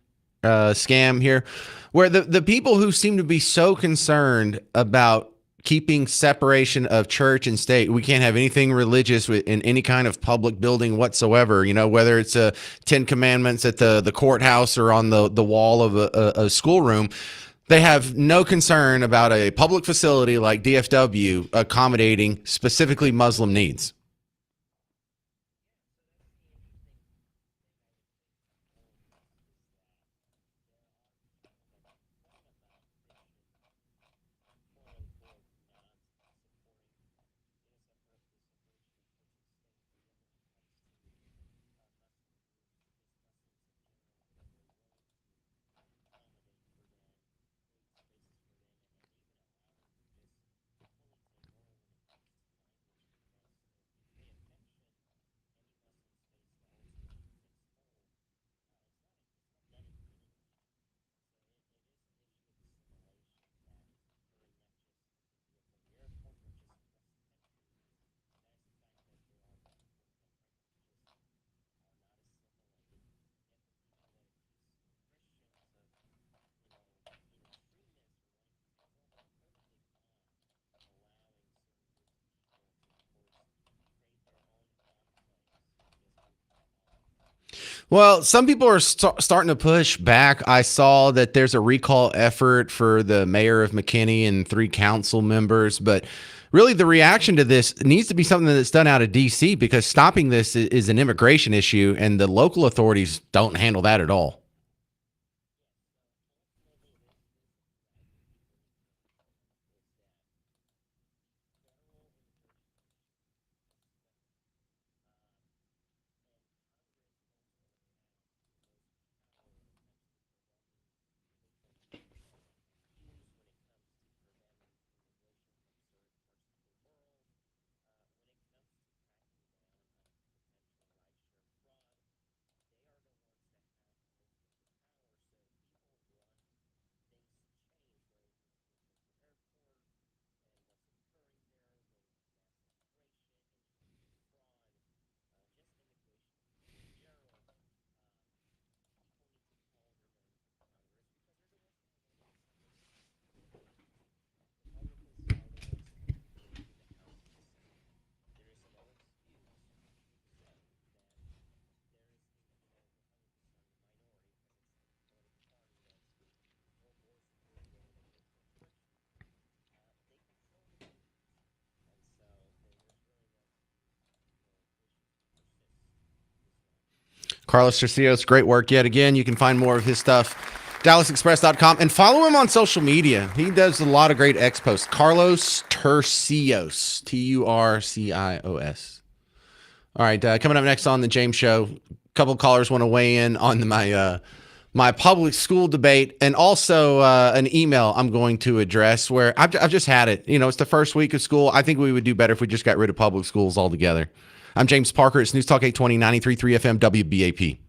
scam here, where the people who seem to be so concerned about keeping separation of church and state. We can't have anything religious in any kind of public building whatsoever. You know, whether it's a 10 Commandments at the courthouse or on the wall of a schoolroom. They have no concern about a public facility like DFW accommodating specifically Muslim needs. Well, some people are starting to push back. I saw that there's a recall effort for the mayor of McKinney and 3 council members, but really the reaction to this needs to be something that's done out of DC, because stopping this is an immigration issue and the local authorities don't handle that at all. Carlos Tercios, great work yet again. You can find more of his stuff, DallasExpress.com, and follow him on social media. He does a lot of great X posts. Carlos Tercios, Turcios. All right, coming up next on the James Show, a couple callers want to weigh in on my public school debate, and also an email I'm going to address where I've just had it. You know, it's the first week of school. I think we would do better if we just got rid of public schools altogether. I'm James Parker. It's News Talk 820, 93.3 FM, WBAP.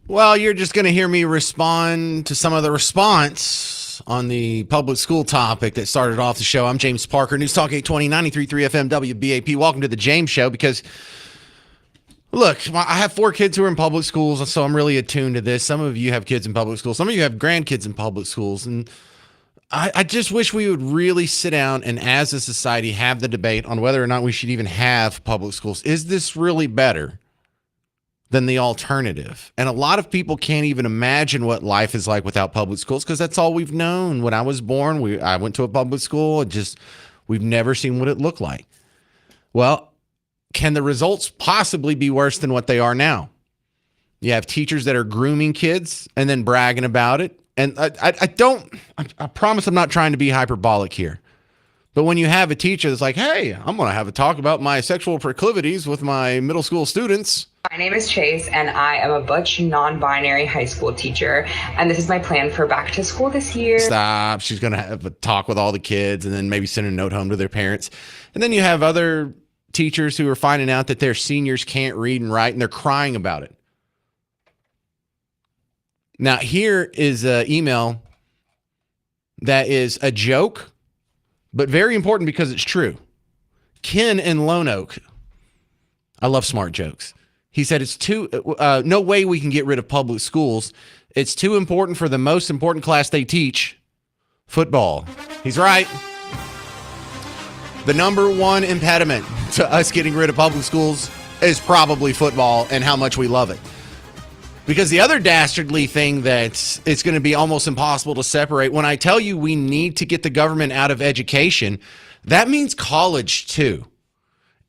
Well, you're just going to hear me respond to some of the response on the public school topic that started off the show. I'm James Parker, News Talk 820, 93.3 FM WBAP. Welcome to the James Show because, look, I have 4 kids who are in public schools, so I'm really attuned to this. Some of you have kids in public schools. Some of you have grandkids in public schools. And I just wish we would really sit down and as a society have the debate on whether or not we should even have public schools. Is this really better than the alternative? And a lot of people can't even imagine what life is like without public schools because that's all we've known. When I was born, I went to a public school. We've never seen what it looked like. Well, can the results possibly be worse than what they are now? You have teachers that are grooming kids and then bragging about it. And I promise I'm not trying to be hyperbolic here. But when you have a teacher that's like, hey, I'm going to have a talk about my sexual proclivities with my middle school students.
My name is Chase, and I am a butch, non-binary high school teacher, and this is my plan for back to school this year.
Stop. She's going to have a talk with all the kids and then maybe send a note home to their parents. And then you have other teachers who are finding out that their seniors can't read and write, and they're crying about it. Now, here is an email that is a joke, but very important because it's true. Ken in Lone Oak. I love smart jokes. He said it's no way we can get rid of public schools. It's too important for the most important class they teach, football. He's right. The number one impediment to us getting rid of public schools is probably football and how much we love it. Because the other dastardly thing that it's going to be almost impossible to separate, when I tell you we need to get the government out of education, that means college too.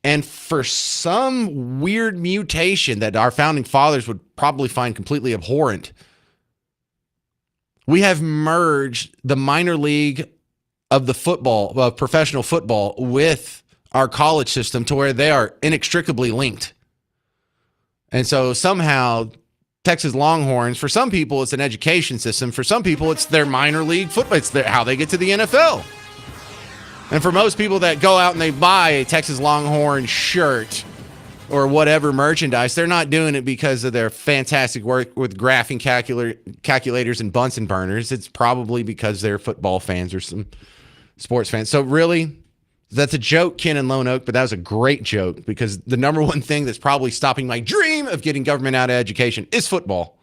And for some weird mutation that our founding fathers would probably find completely abhorrent, we have merged the minor league of professional football with our college system to where they are inextricably linked. And so somehow Texas Longhorns, for some people, it's an education system. For some people, it's their minor league football. It's how they get to the NFL. And for most people that go out and they buy a Texas Longhorn shirt or whatever merchandise, they're not doing it because of their fantastic work with graphing calculators and Bunsen burners. It's probably because they're football fans or some sports fans. So really, that's a joke, Ken and Lone Oak, but that was a great joke because the number one thing that's probably stopping my dream of getting government out of education is football.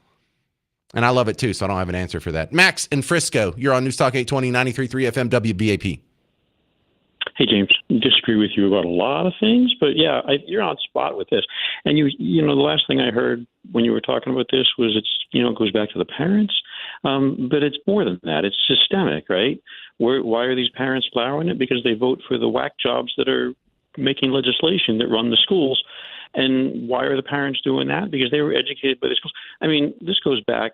And I love it too, so I don't have an answer for that. Max in Frisco, you're on News Talk 820, 93.3 FM WBAP.
Hey, James, I disagree with you about a lot of things, but yeah, you're on spot with this. And you know, the last thing I heard when you were talking about this was it goes back to the parents, but it's more than that. It's systemic, right? Why are these parents allowing it? Because they vote for the whack jobs that are making legislation that run the schools. And why are the parents doing that? Because they were educated by the schools. I mean, this goes back,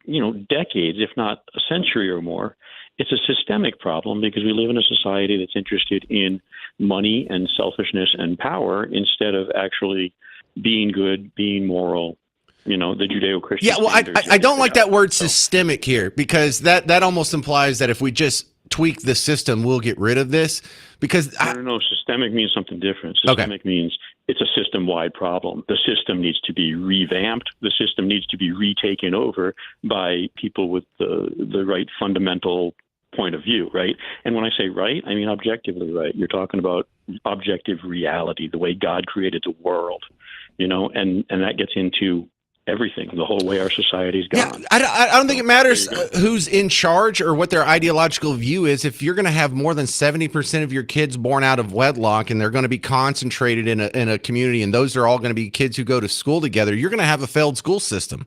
decades, if not a century or more. It's a systemic problem because we live in a society that's interested in money and selfishness and power instead of actually being good, being moral, the Judeo-Christian.
Yeah, well, I don't like that word systemic here because that almost implies that if we just tweak the system, we'll get rid of this. Because
no, systemic means something different. Systemic means it's a system-wide problem. The system needs to be revamped. The system needs to be retaken over by people with the right fundamental point of view, right? And when I say right, I mean objectively right. You're talking about objective reality, the way God created the world, and that gets into everything, the whole way our society's gone.
Yeah, I don't think it matters who's in charge or what their ideological view is. If you're going to have more than 70% of your kids born out of wedlock and they're going to be concentrated in a community and those are all going to be kids who go to school together, you're going to have a failed school system.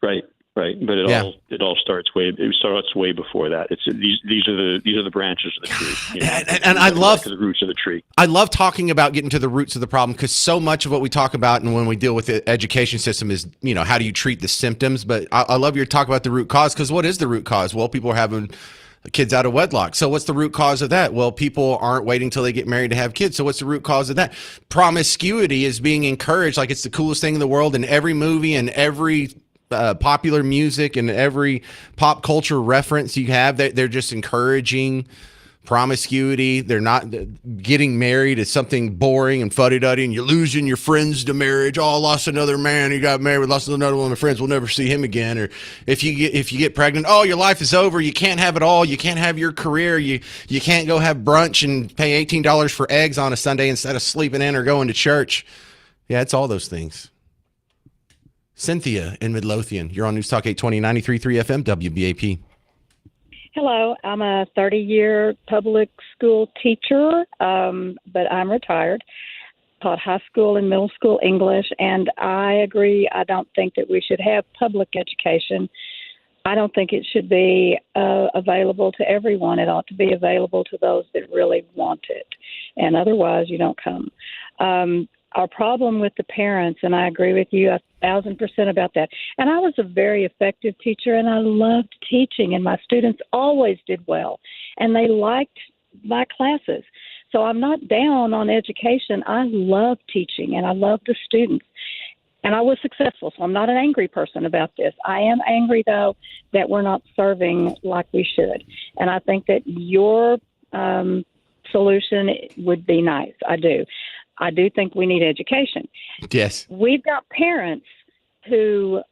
Right. But it all starts way before that. It's these are the branches of the tree.
And I love
the roots of the tree.
I love talking about getting to the roots of the problem because so much of what we talk about and when we deal with the education system is, how do you treat the symptoms? But I love your talk about the root cause because what is the root cause? Well, people are having kids out of wedlock. So what's the root cause of that? Well, people aren't waiting till they get married to have kids. So what's the root cause of that? Promiscuity is being encouraged like it's the coolest thing in the world in every movie and every popular music and every pop culture reference you have. They're just encouraging promiscuity. They're not getting married is something boring and fuddy-duddy, and you're losing your friends to marriage. Oh, I lost another man. He got married, lost another one of my friends. We'll never see him again. Or if you get pregnant, oh, your life is over. You can't have it all. You can't have your career. You can't go have brunch and pay $18 for eggs on a Sunday instead of sleeping in or going to church. Yeah, it's all those things. Cynthia in Midlothian. You're on News Talk 820 93.3 FM WBAP.
Hello, I'm a 30-year public school teacher, but I'm retired. Taught high school and middle school English, and I agree. I don't think that we should have public education. I don't think it should be available to everyone. It ought to be available to those that really want it, and otherwise you don't come. Our problem with the parents, and I agree with you 1,000% about that. And I was a very effective teacher, and I loved teaching, and my students always did well, and they liked my classes. So I'm not down on education. I love teaching, and I love the students. And I was successful, so I'm not an angry person about this. I am angry, though, that we're not serving like we should. And I think that your solution would be nice. I do. I do think we need education.
Yes.
We've got parents who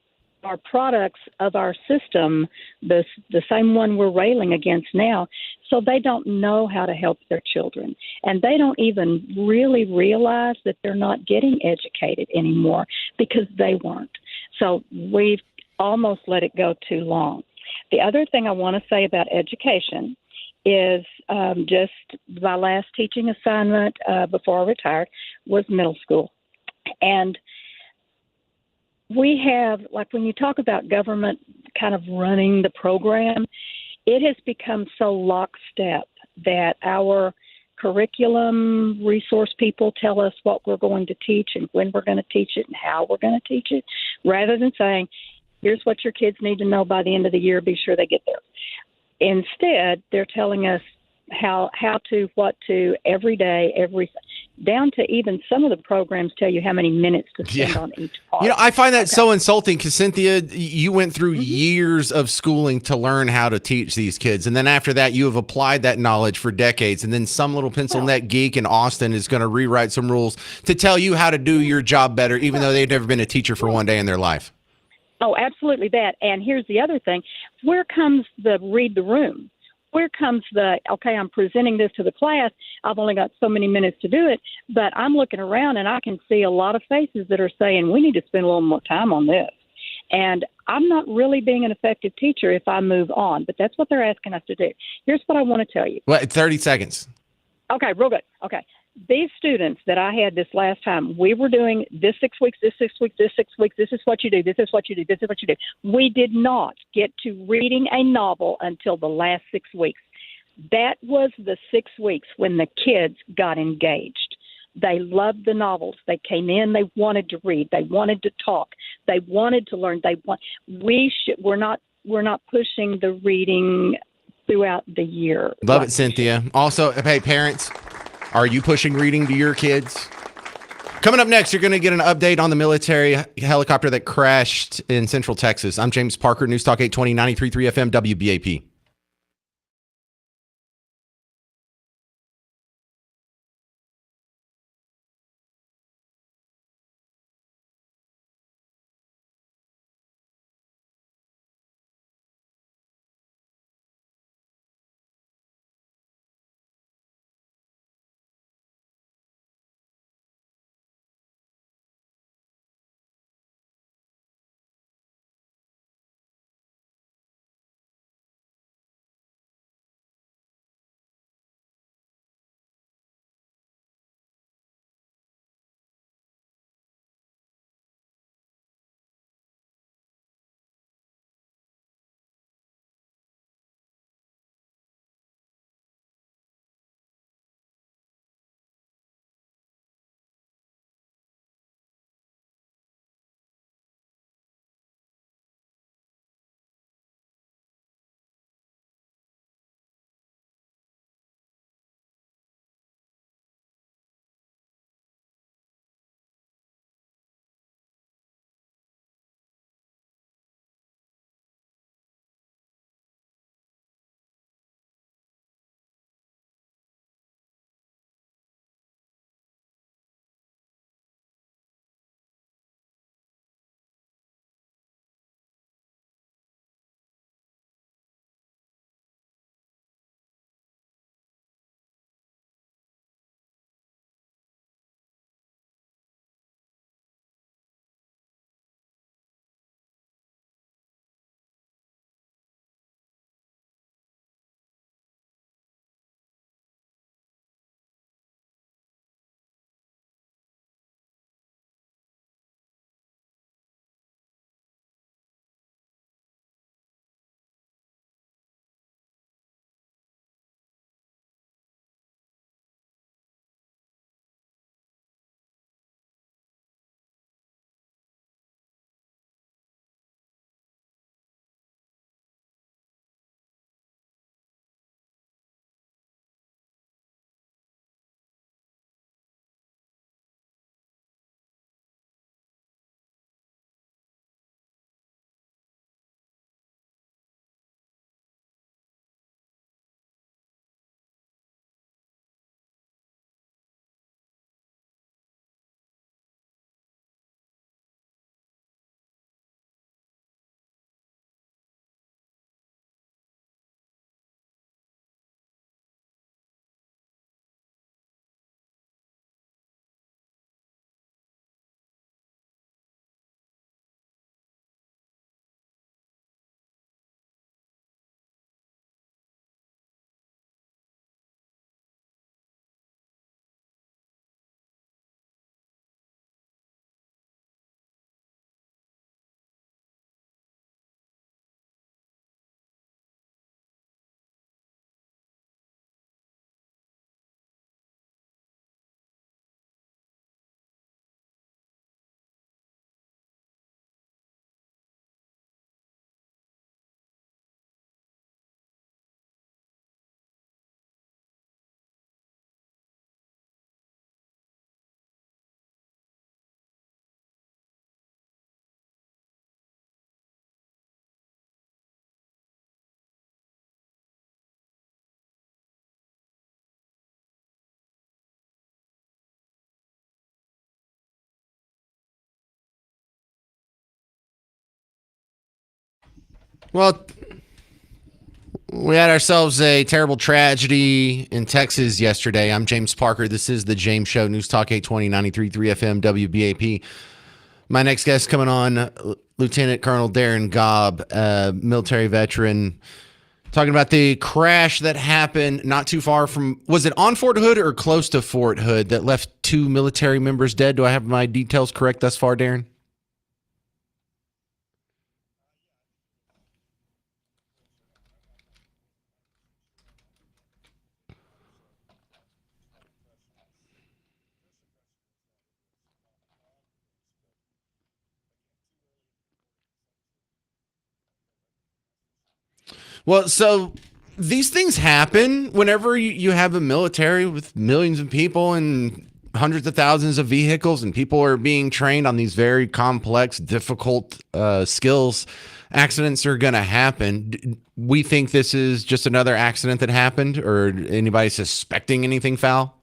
are products of our system, the same one we're railing against now, so they don't know how to help their children. And they don't even really realize that they're not getting educated anymore because they weren't. So we've almost let it go too long. The other thing I want to say about education is just my last teaching assignment before I retired was middle school. And we have, like when you talk about government kind of running the program, it has become so lockstep that our curriculum resource people tell us what we're going to teach and when we're going to teach it and how we're going to teach it, rather than saying, here's what your kids need to know by the end of the year, be sure they get there. Instead, they're telling us how to, what to, every day, down to even some of the programs tell you how many minutes to spend on each part.
You know, I find that so insulting because, Cynthia, you went through years of schooling to learn how to teach these kids. And then after that, you have applied that knowledge for decades. And then some little pencil neck geek in Austin is going to rewrite some rules to tell you how to do your job better, even though they've never been a teacher for one day in their life.
Oh, absolutely that. And here's the other thing. Where comes the read the room? Where comes the, okay, I'm presenting this to the class. I've only got so many minutes to do it, but I'm looking around and I can see a lot of faces that are saying, we need to spend a little more time on this. And I'm not really being an effective teacher if I move on, but that's what they're asking us to do. Here's what I want to tell you.
Well, 30 seconds.
Okay, real good. Okay. These students that I had this last time, we were doing this 6 weeks, this 6 weeks, this 6 weeks. This is what you do. This is what you do. This is what you do. We did not get to reading a novel until the last 6 weeks. That was the 6 weeks when the kids got engaged. They loved the novels. They came in. They wanted to read. They wanted to talk. They wanted to learn. We're not pushing the reading throughout the year.
Love it, Cynthia. Also, hey, parents, are you pushing reading to your kids? Coming up next, you're going to get an update on the military helicopter that crashed in Central Texas. I'm James Parker, News Talk 820, 93.3 FM, WBAP. Well, we had ourselves a terrible tragedy in Texas yesterday. I'm James Parker. This is the James Show, News Talk 820, 93.3 FM, WBAP. My next guest coming on, Lieutenant Colonel Darren Gobb, military veteran, talking about the crash that happened not too far from, was it on Fort Hood or close to Fort Hood, that left 2 military members dead? Do I have my details correct thus far, Darren? Well, so these things happen whenever you have a military with millions of people and hundreds of thousands of vehicles, and people are being trained on these very complex, difficult skills. Accidents are going to happen. We think this is just another accident that happened, or anybody suspecting anything foul?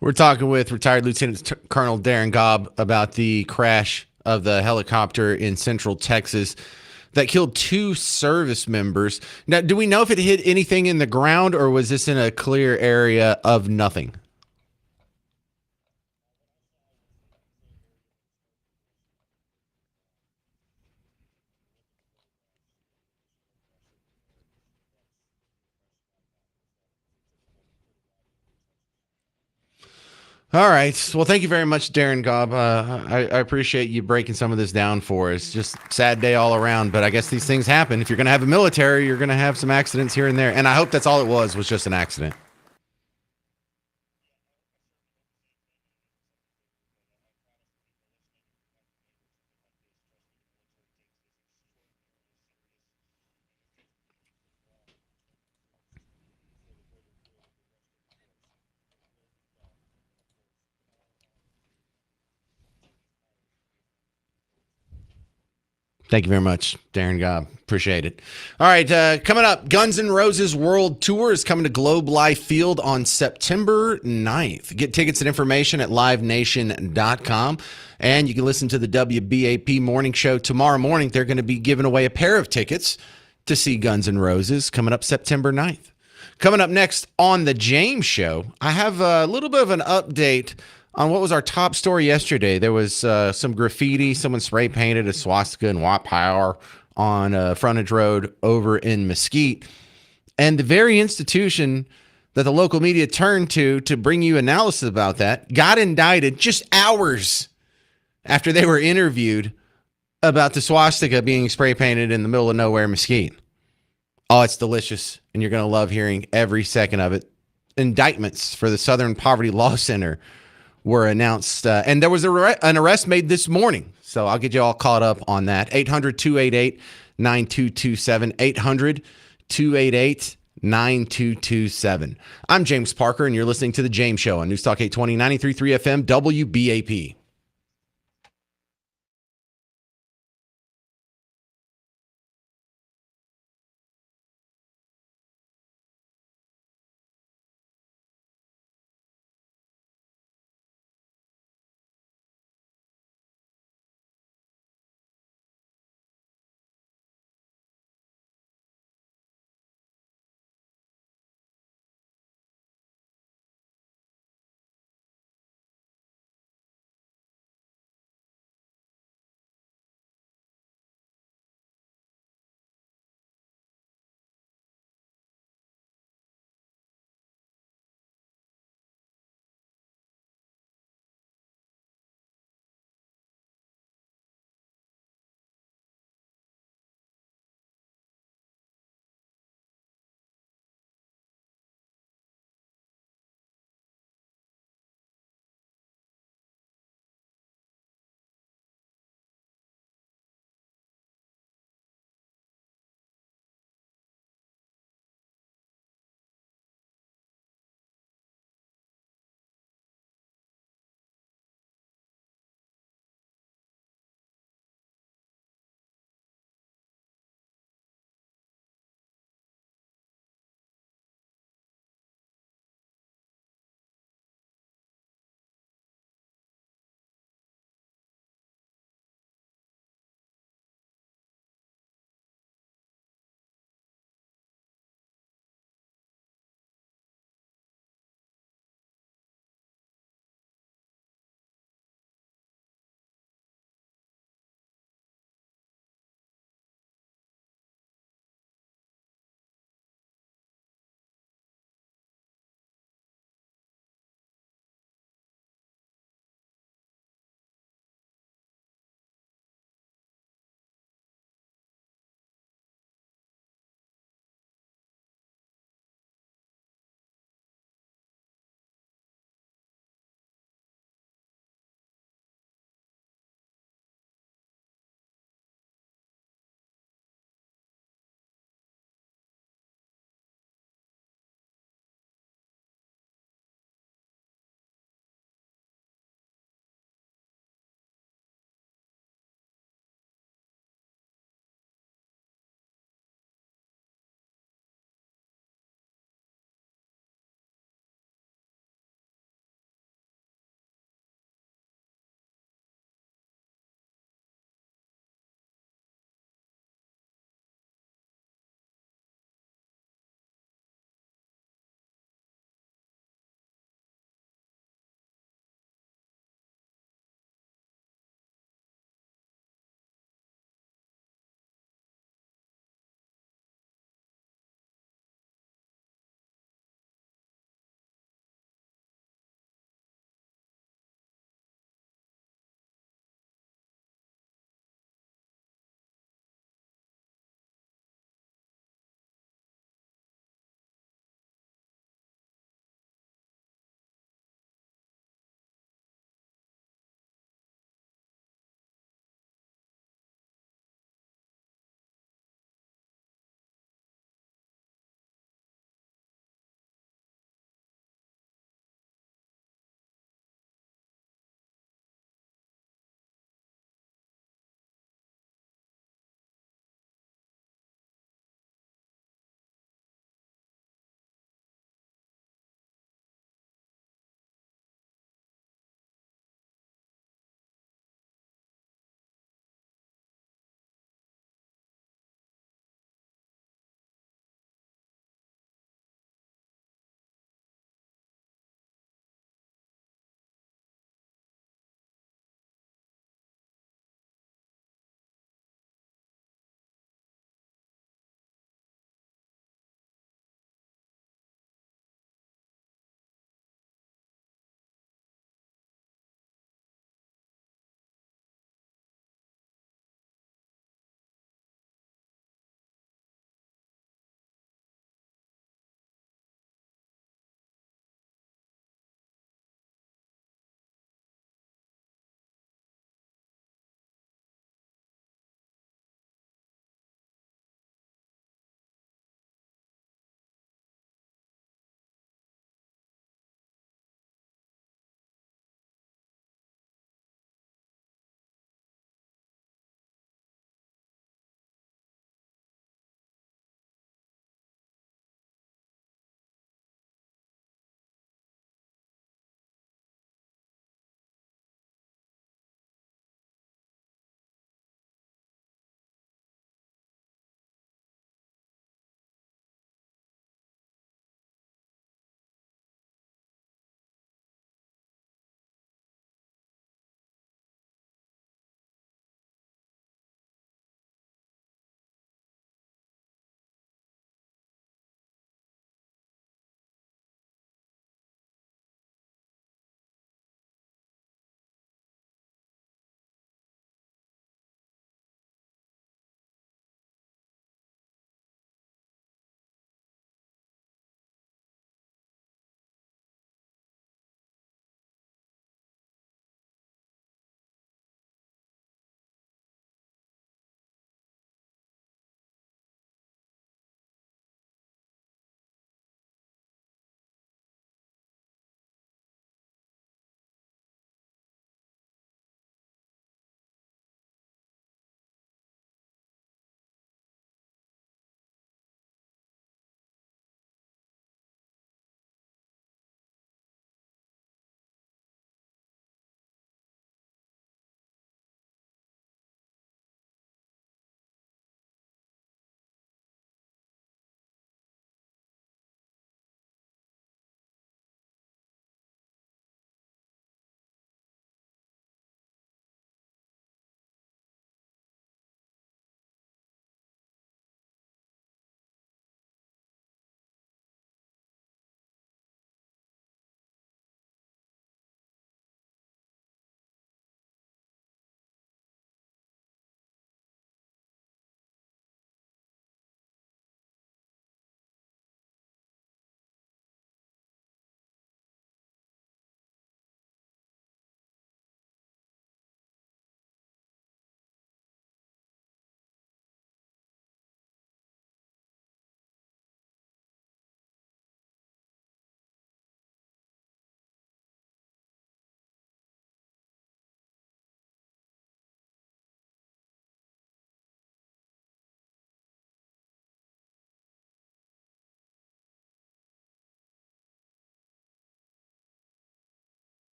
We're talking with retired Lieutenant Colonel Darren Gobb about the crash of the helicopter in Central Texas that killed 2 service members. Now, do we know if it hit anything in the ground, or was this in a clear area of nothing? All right. Well, thank you very much, Darren Gobb. I appreciate you breaking some of this down for us. Just sad day all around, but I guess these things happen. If you're going to have a military, you're going to have some accidents here and there. And I hope that's all it was just an accident. Thank you very much, Darren Gobb. Appreciate it. All right, coming up, Guns N' Roses World Tour is coming to Globe Life Field on September 9th. Get tickets and information at livenation.com. And you can listen to the WBAP morning show tomorrow morning. They're going to be giving away a pair of tickets to see Guns N' Roses coming up September 9th. Coming up next on the James Show, I have a little bit of an update on what was our top story yesterday. There was some graffiti. Someone spray painted a swastika and Watt Power on a frontage road over in Mesquite. And the very institution that the local media turned to bring you analysis about that got indicted just hours after they were interviewed about the swastika being spray painted in the middle of nowhere Mesquite. Oh, it's delicious, and you're going to love hearing every second of it. Indictments for the Southern Poverty Law Center were announced, and there was an arrest made this morning. So I'll get you all caught up on that. 800-288-9227. 800-288-9227. I'm James Parker, and you're listening to The James Show on News Talk 820, 93.3 FM, WBAP.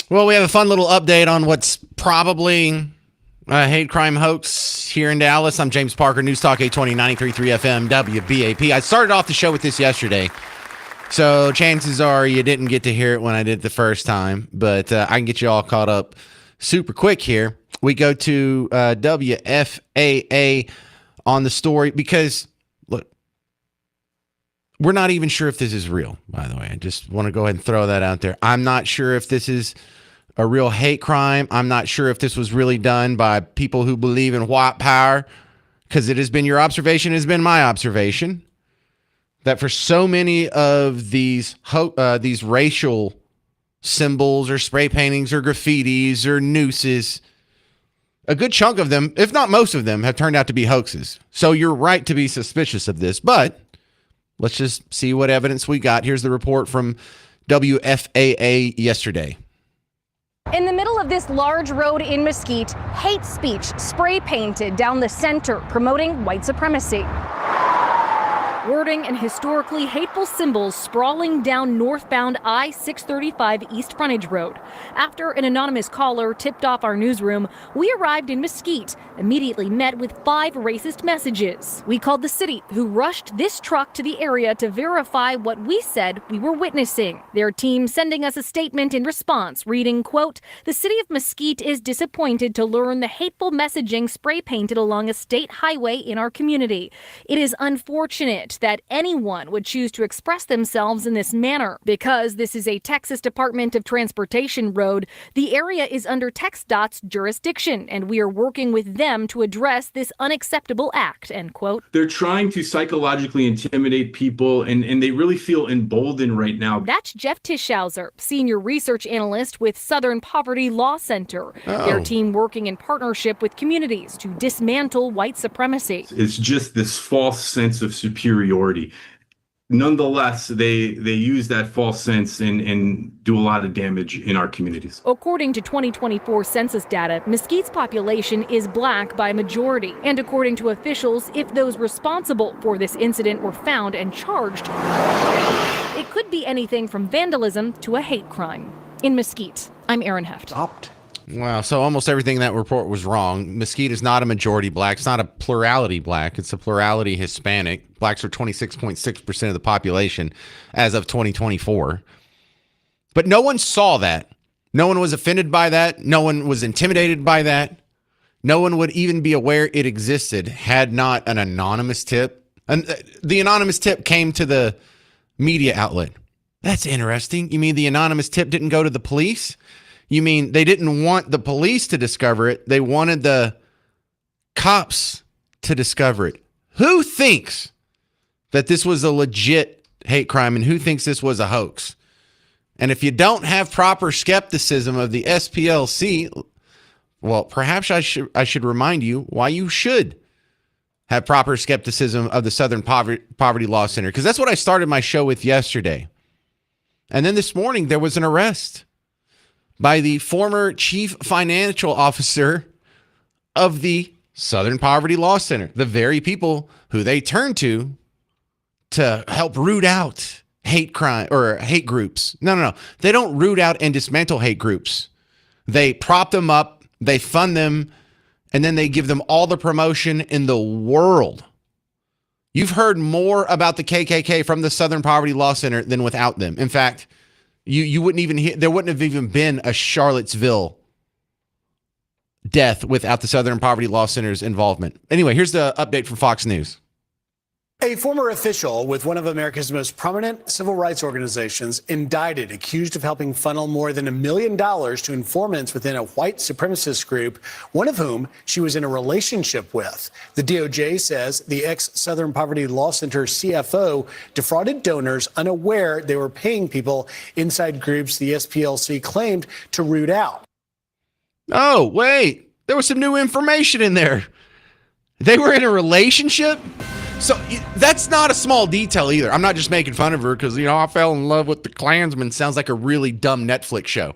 Well, we have a fun little update on what's probably a hate crime hoax here in Dallas. I'm James Parker, News Talk 820, 93.3 FM, WBAP. I started off the show with this yesterday, so chances are you didn't get to hear it when I did the first time, but I can get you all caught up super quick here. We go to WFAA on the story because, look, we're not even sure if this is real, by the way. I just want to go ahead and throw that out there. I'm not sure if this is a real hate crime. I'm not sure if this was really done by people who believe in white power, because it has been your observation, it has been my observation, that for so many of these racial symbols or spray paintings or graffitis or nooses, a good chunk of them, if not most of them, have turned out to be hoaxes. So you're right to be suspicious of this, but let's just see what evidence we got. Here's the report from WFAA yesterday.
In the middle of this large road in Mesquite, hate speech spray painted down the center, promoting white supremacy. Wording and historically hateful symbols sprawling down northbound I-635 East Frontage Road. After an anonymous caller tipped off our newsroom, we arrived in Mesquite, immediately met with 5 racist messages. We called the city, who rushed this truck to the area to verify what we said we were witnessing. Their team sending us a statement in response, reading, quote, "The city of Mesquite is disappointed to learn the hateful messaging spray painted along a state highway in our community. It is unfortunate that anyone would choose to express themselves in this manner. Because this is a Texas Department of Transportation road, the area is under TxDOT's jurisdiction, and we are working with them to address this unacceptable act," end quote.
They're trying to psychologically intimidate people, and they really feel emboldened right now.
That's Jeff Tischhauser, senior research analyst with Southern Poverty Law Center. Their team working in partnership with communities to dismantle white supremacy.
It's just this false sense of superiority. Nonetheless, they use that false sense and do a lot of damage in our communities.
According to 2024 census data, Mesquite's population is black by majority. And according to officials, if those responsible for this incident were found and charged, it could be anything from vandalism to a hate crime. In Mesquite, I'm Erin Heft.
Wow, so almost everything in that report was wrong. Mesquite is not a majority black. It's not a plurality black. It's a plurality Hispanic. Blacks are 26.6% of the population as of 2024. But no one saw that. No one was offended by that. No one was intimidated by that. No one would even be aware it existed had not an anonymous tip. And the anonymous tip came to the media outlet. That's interesting. You mean the anonymous tip didn't go to the police? You mean they didn't want the police to discover it? They wanted the cops to discover it. Who thinks that this was a legit hate crime, and who thinks this was a hoax? And if you don't have proper skepticism of the SPLC, well, perhaps I should remind you why you should have proper skepticism of the Southern Poverty Law Center, because that's what I started my show with yesterday. And then this morning there was an arrest by the former chief financial officer of the Southern Poverty Law Center, the very people who they turn to help root out hate crime or hate groups. No. They don't root out and dismantle hate groups. They prop them up, they fund them, and then they give them all the promotion in the world. You've heard more about the KKK from the Southern Poverty Law Center than without them. In fact, you wouldn't even hear, there wouldn't have even been a Charlottesville death without the Southern Poverty Law Center's involvement. Anyway, here's the update from Fox News.
A former official with one of America's most prominent civil rights organizations indicted, accused of helping funnel more than $1 million to informants within a white supremacist group, one of whom she was in a relationship with. The DOJ says the ex-Southern Poverty Law Center CFO defrauded donors unaware they were paying people inside groups the SPLC claimed to root out.
Oh, wait, there was some new information in there. They were in a relationship? So that's not a small detail either. I'm not just making fun of her because, I fell in love with the Klansman. Sounds like a really dumb Netflix show.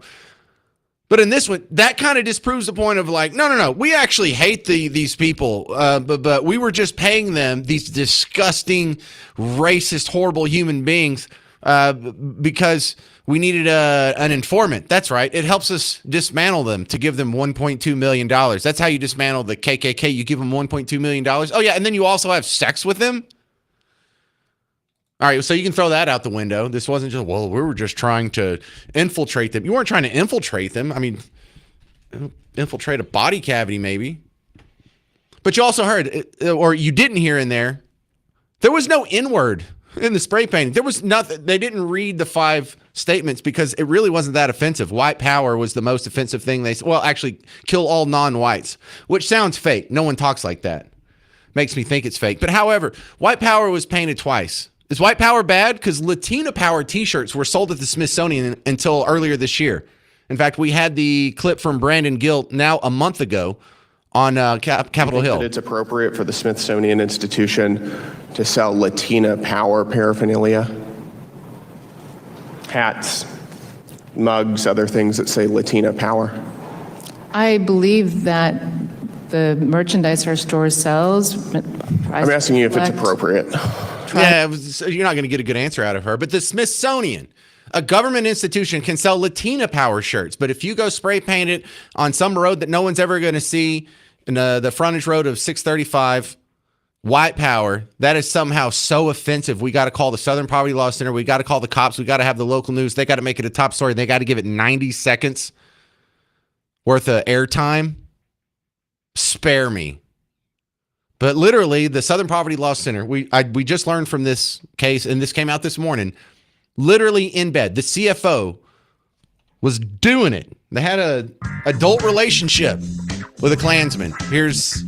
But in this one, that kind of disproves the point of no. We actually hate these people, but we were just paying them, these disgusting, racist, horrible human beings, because we needed an informant. That's right. It helps us dismantle them to give them $1.2 million. That's how you dismantle the KKK. You give them $1.2 million. Oh, yeah, and then you also have sex with them? All right, so you can throw that out the window. This wasn't just, well, we were just trying to infiltrate them. You weren't trying to infiltrate them. I mean, infiltrate a body cavity maybe. But you also heard, or you didn't hear in there was no N-word in the spray painting. There was nothing. They didn't read the 5 statements because it really wasn't that offensive. White power was the most offensive thing they said. Well, actually, kill all non-whites, which sounds fake. No one talks like that. Makes me think it's fake. But however, white power was painted twice. Is white power bad? Because Latina power t-shirts were sold at the Smithsonian until earlier this year. In fact, we had the clip from Brandon Gilt now a month ago on Capitol Hill.
It's appropriate for the Smithsonian Institution to sell Latina power paraphernalia, hats, mugs, other things that say Latina power.
I believe that the merchandise our store sells.
I'm asking you if it's appropriate.
Yeah, you're not going to get a good answer out of her. But the Smithsonian, a government institution, can sell Latina power shirts. But if you go spray paint it on some road that no one's ever going to see, in the frontage road of 635, white power, that is somehow so offensive. We got to call the Southern Poverty Law Center. We got to call the cops. We got to have the local news. They got to make it a top story. They got to give it 90 seconds worth of airtime. Spare me. But literally, the Southern Poverty Law Center, we just learned from this case, and this came out this morning, literally in bed. The CFO was doing it. They had an adult relationship with a Klansman. Here's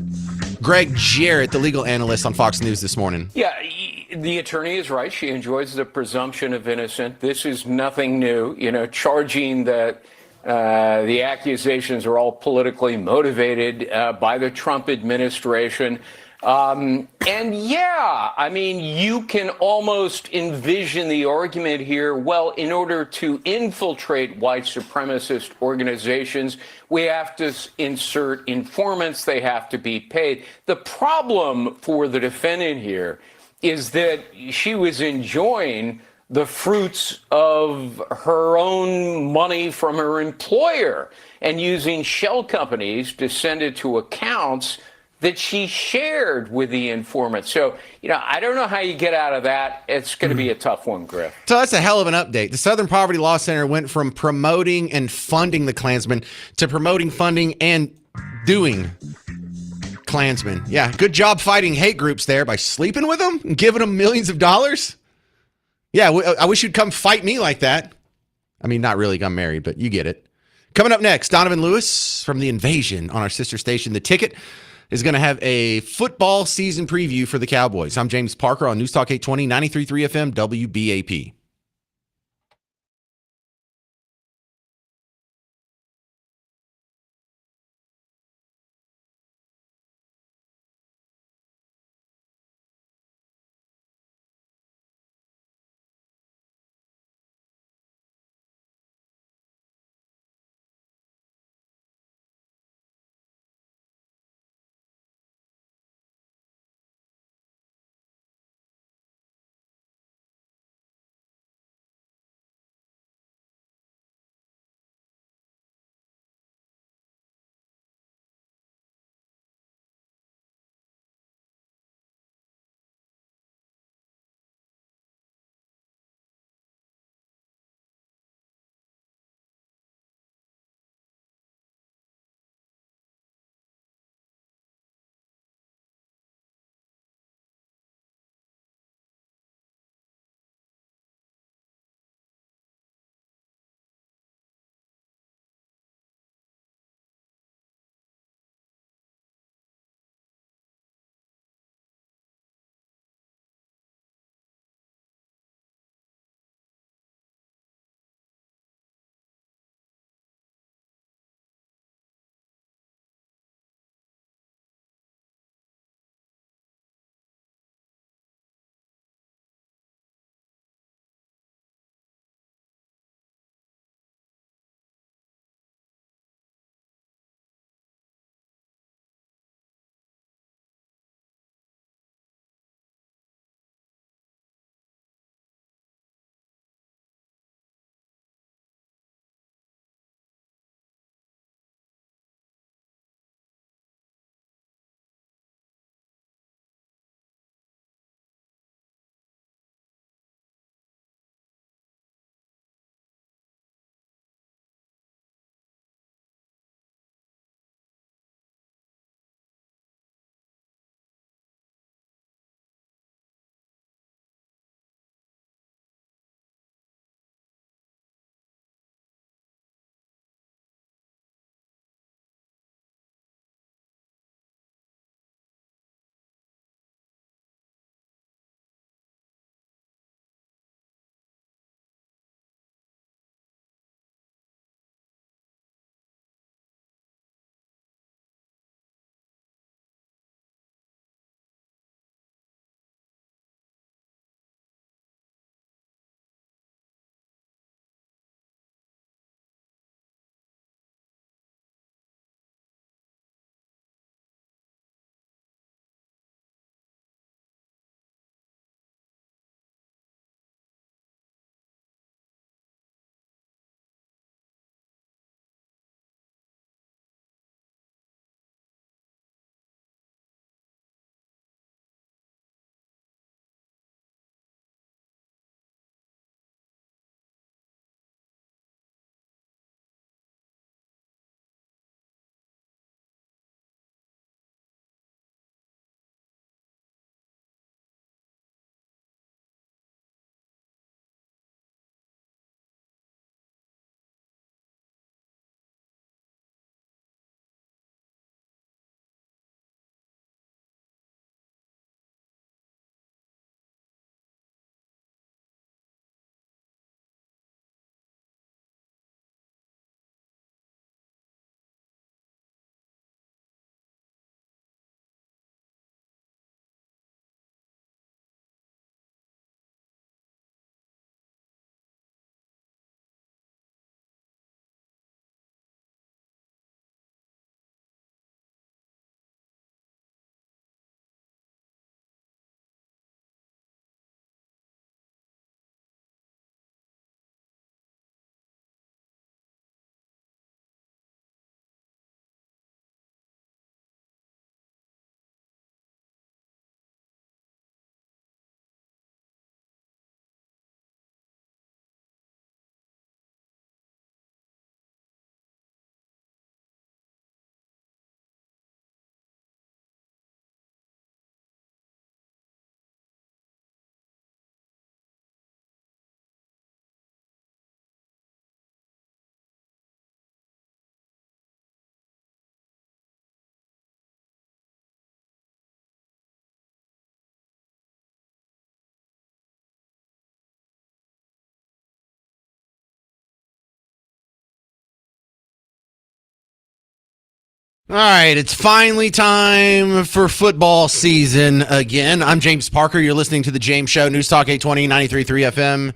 Greg Jarrett, the legal analyst on Fox News this morning.
Yeah, the attorney is right. She enjoys the presumption of innocence. This is nothing new. Charging that the accusations are all politically motivated by the Trump administration. And yeah, I mean, you can almost envision the argument here. Well, in order to infiltrate white supremacist organizations, we have to insert informants. They have to be paid. The problem for the defendant here is that she was enjoying the fruits of her own money from her employer and using shell companies to send it to accounts that she shared with the informant. So, I don't know how you get out of that. It's going to be a tough one, Griff.
So that's a hell of an update. The Southern Poverty Law Center went from promoting and funding the Klansmen to promoting, funding, and doing Klansmen. Yeah, good job fighting hate groups there by sleeping with them and giving them millions of dollars. Yeah, I wish you'd come fight me like that. I mean, not really, I'm married, but you get it. Coming up next, Donovan Lewis from The Invasion on our sister station, The Ticket, is going to have a football season preview for the Cowboys. I'm James Parker on News Talk 820, 93.3 FM, WBAP. All right, it's finally time for football season again. I'm James Parker. You're listening to The James Show, News Talk 820, 93.3 FM,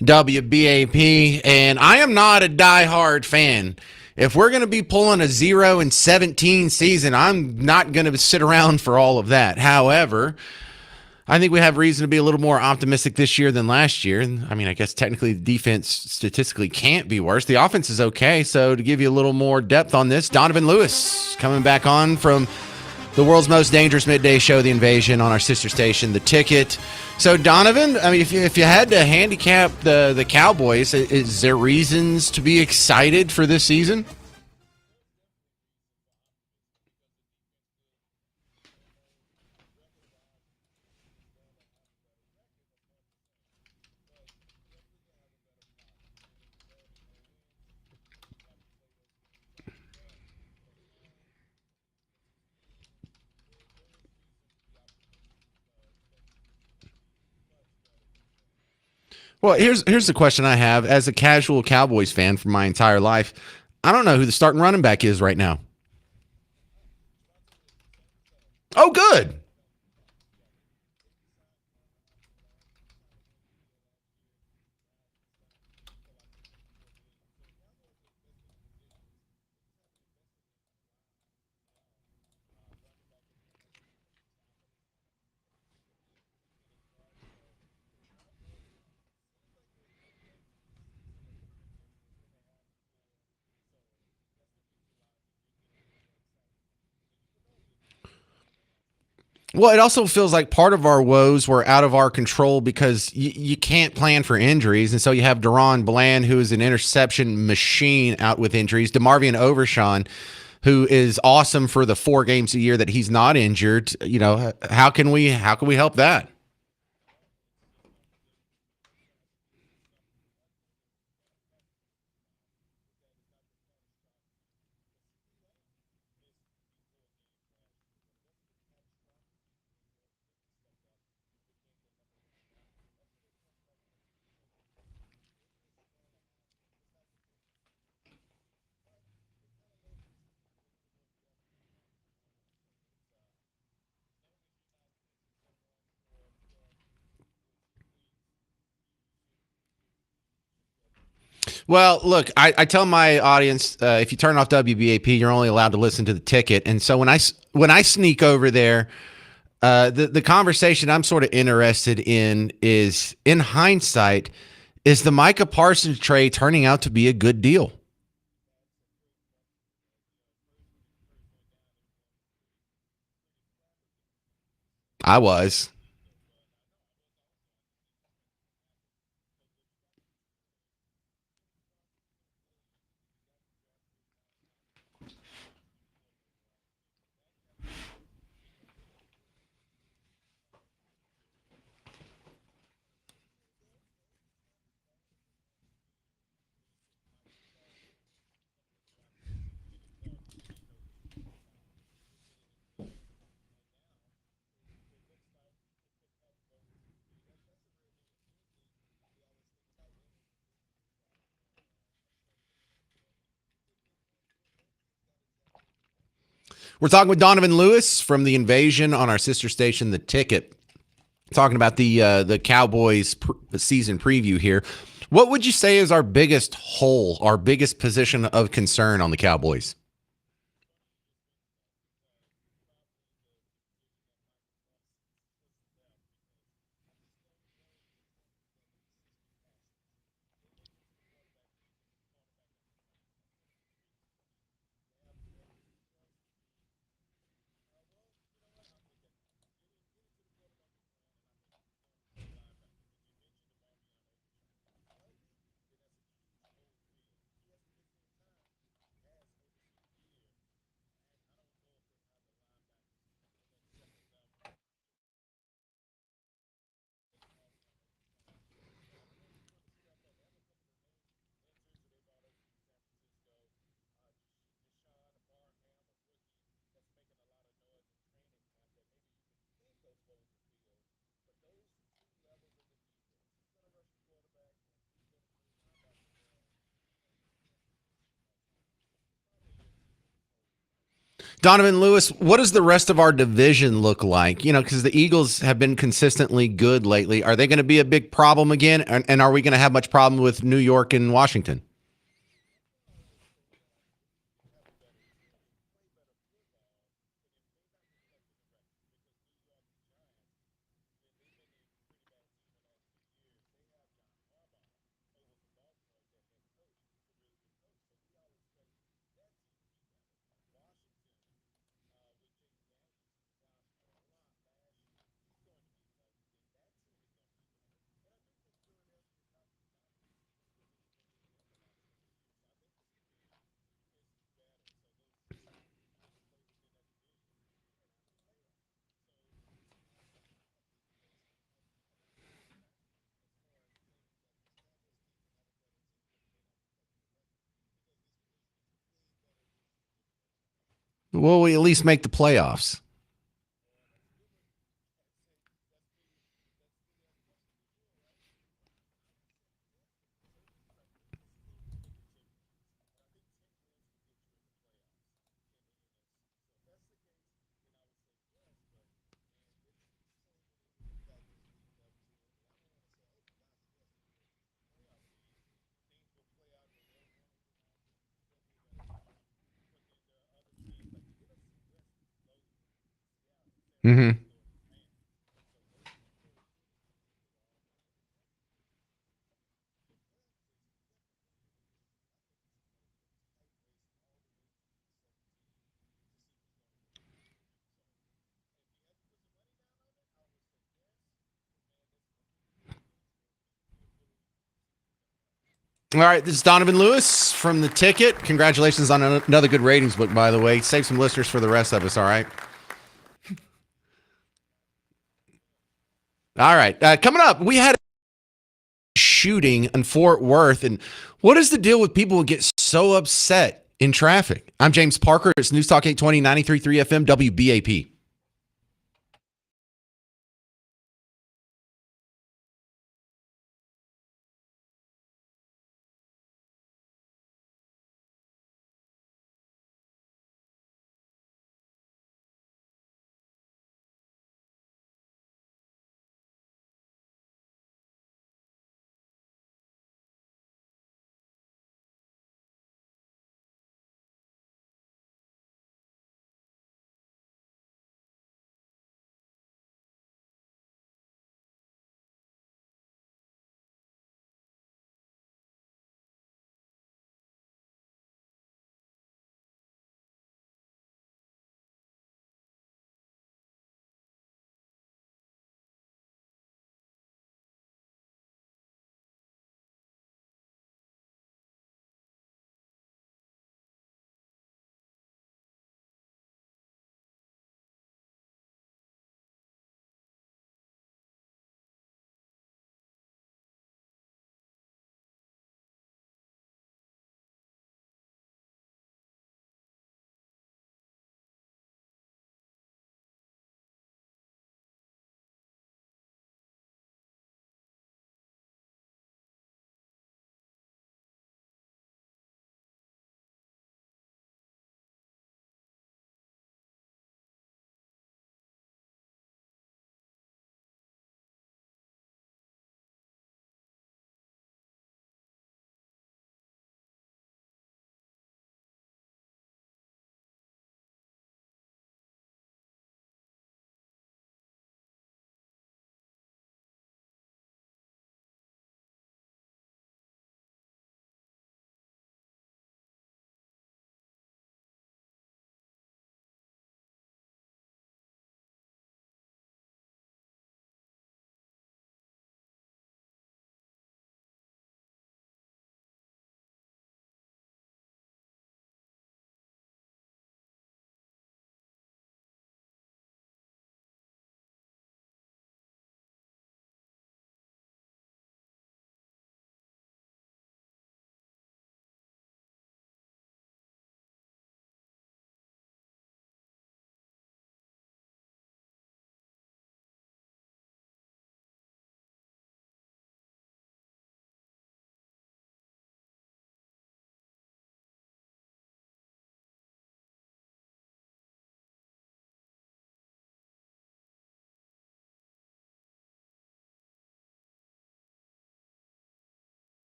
WBAP. And I am not a diehard fan. If we're going to be pulling a 0-17 season, I'm not going to sit around for all of that. However, I think we have reason to be a little more optimistic this year than last year. I mean, I guess technically the defense statistically can't be worse. The offense is okay. So to give you a little more depth on this, Donovan Lewis coming back on from the world's most dangerous midday show, The Invasion, on our sister station, The Ticket. So Donovan, I mean, if you had to handicap the Cowboys, is there reasons to be excited for this season? Well, here's the question I have as a casual Cowboys fan for my entire life. I don't know who the starting running back is right now. Oh, good. Well, it also feels like part of our woes were out of our control because you can't plan for injuries. And so you have Deron Bland, who is an interception machine, out with injuries. DeMarvion Overshawn, who is awesome for the 4 games a year that he's not injured. You know, how can we help that? Well, look, I tell my audience, if you turn off WBAP, you're only allowed to listen to The Ticket. And so when I sneak over there, the conversation I'm sort of interested in is, in hindsight, is the Micah Parsons trade turning out to be a good deal? I was. We're talking with Donovan Lewis from The Invasion on our sister station, The Ticket, talking about the Cowboys season preview here. What would you say is our biggest hole, our biggest position of concern on the Cowboys? Donovan Lewis, what does the rest of our division look like? You know, because the Eagles have been consistently good lately. Are they going to be a big problem again? And are we going to have much problem with New York and Washington? Will we at least make the playoffs? Mm-hmm. All right, this is Donovan Lewis from The Ticket. Congratulations on another good ratings book, by the way. Save some listeners for the rest of us, all right? All right, coming up, we had a shooting in Fort Worth. And what is the deal with people who get so upset in traffic? I'm James Parker. It's News Talk 820, 93.3 FM, WBAP.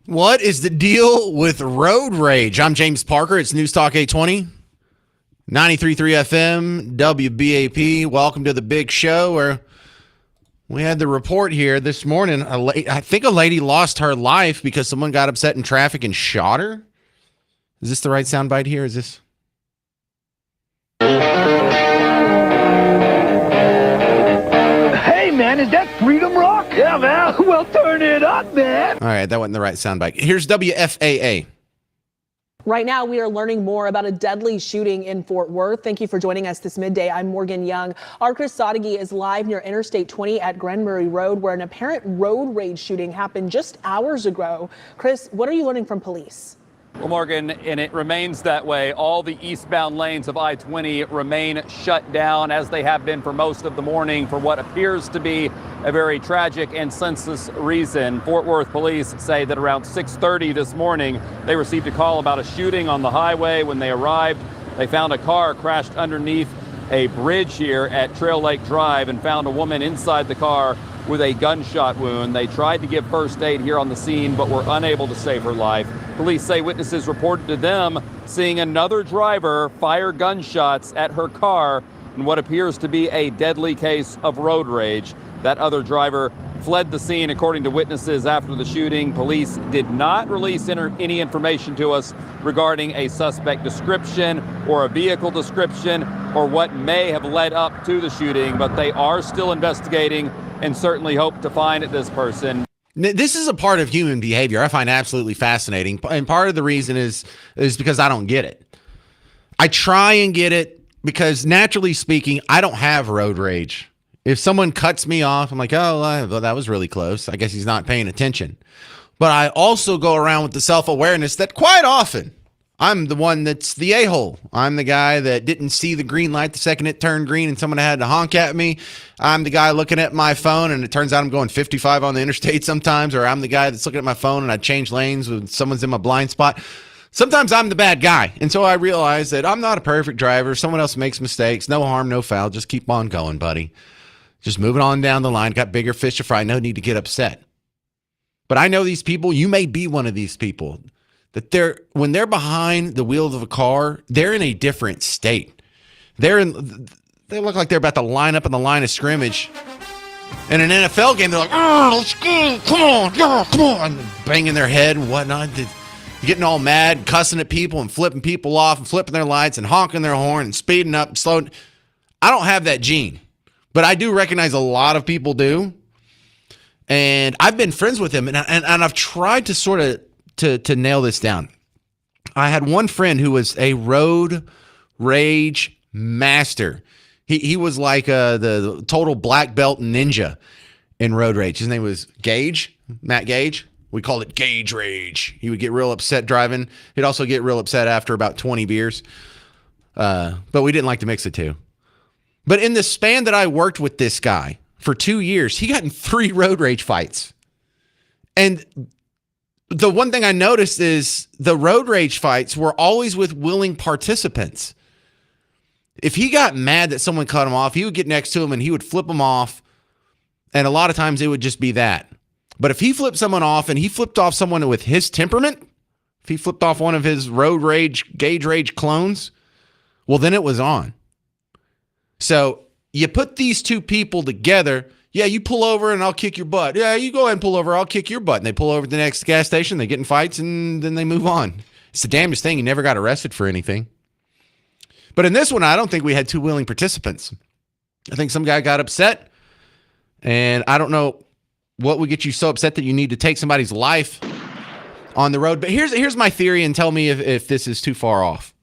What is the deal with road rage? I'm James Parker. It's News Talk 820, 93.3 FM, WBAP. Welcome to the big show where we had the report here this morning. I think a lady lost her life because someone got upset in traffic and shot her. Is this the right soundbite here? Is this?
Hey, man, is that Freedom Rock? Yeah, man. Well, turn it up, man.
All right, that wasn't the right soundbite. Here's WFAA.
Right now, we are learning more about a deadly shooting in Fort Worth. Thank you for joining us this midday. I'm Morgan Young. Our Chris Sadeghi is live near Interstate 20 at Grenmurray Road, where an apparent road rage shooting happened just hours ago. Chris, what are you learning from police?
Well, Morgan, and it remains that way. All the eastbound lanes of I-20 remain shut down, as they have been for most of the morning, for what appears to be a very tragic and senseless reason. Fort Worth police say that around 6:30 this morning, they received a call about a shooting on the highway. When they arrived, they found a car crashed underneath a bridge here at Trail Lake Drive and found a woman inside the car with a gunshot wound. They tried to give first aid here on the scene, but were unable to save her life. Police say witnesses reported to them seeing another driver fire gunshots at her car in what appears to be a deadly case of road rage. That other driver fled the scene, according to witnesses, after the shooting. Police did not release any information to us regarding a suspect description or a vehicle description or what may have led up to the shooting, but they are still investigating and certainly hope to find this person.
This is a part of human behavior I find absolutely fascinating. And part of the reason is because I don't get it. I try and get it because, naturally speaking, I don't have road rage. If someone cuts me off, I'm like, oh, well, that was really close. I guess he's not paying attention. But I also go around with the self-awareness that quite often I'm the one that's the a-hole. I'm the guy that didn't see the green light the second it turned green and someone had to honk at me. I'm the guy looking at my phone and it turns out I'm going 55 on the interstate sometimes, or I'm the guy that's looking at my phone and I change lanes when someone's in my blind spot. Sometimes I'm the bad guy. And so I realize that I'm not a perfect driver. Someone else makes mistakes. No harm, no foul. Just keep on going, buddy. Just moving on down the line. Got bigger fish to fry. No need to get upset. But I know these people. You may be one of these people. That when they're behind the wheels of a car, they're in a different state. They look like they're about to line up in the line of scrimmage. In an NFL game, they're like, oh, let's go, come on, yeah, come on, banging their head and whatnot, getting all mad, cussing at people and flipping people off and flipping their lights and honking their horn and speeding up, slowing. I don't have that gene, but I do recognize a lot of people do. And I've been friends with them, and I've tried to sort of to nail this down. I had one friend who was a road rage master. He was like the total black belt ninja in road rage. His name was Gage, Matt Gage. We called it Gage Rage. He would get real upset driving. He'd also get real upset after about 20 beers. But we didn't like to mix the two. But in the span that I worked with this guy for 2 years, he got in 3 road rage fights. And the one thing I noticed is the road rage fights were always with willing participants. If he got mad that someone cut him off, he would get next to him and he would flip him off. And a lot of times it would just be that. But if he flipped someone off and he flipped off someone with his temperament, if he flipped off one of his road rage, Gage Rage clones, well, then it was on. So you put these two people together. Yeah, you pull over and I'll kick your butt. Yeah, you go ahead and pull over, I'll kick your butt. And they pull over to the next gas station, they get in fights, and then they move on. It's the damnedest thing. You never got arrested for anything. But in this one, I don't think we had 2 willing participants. I think some guy got upset, and I don't know what would get you so upset that you need to take somebody's life on the road. But here's my theory, and tell me if this is too far off.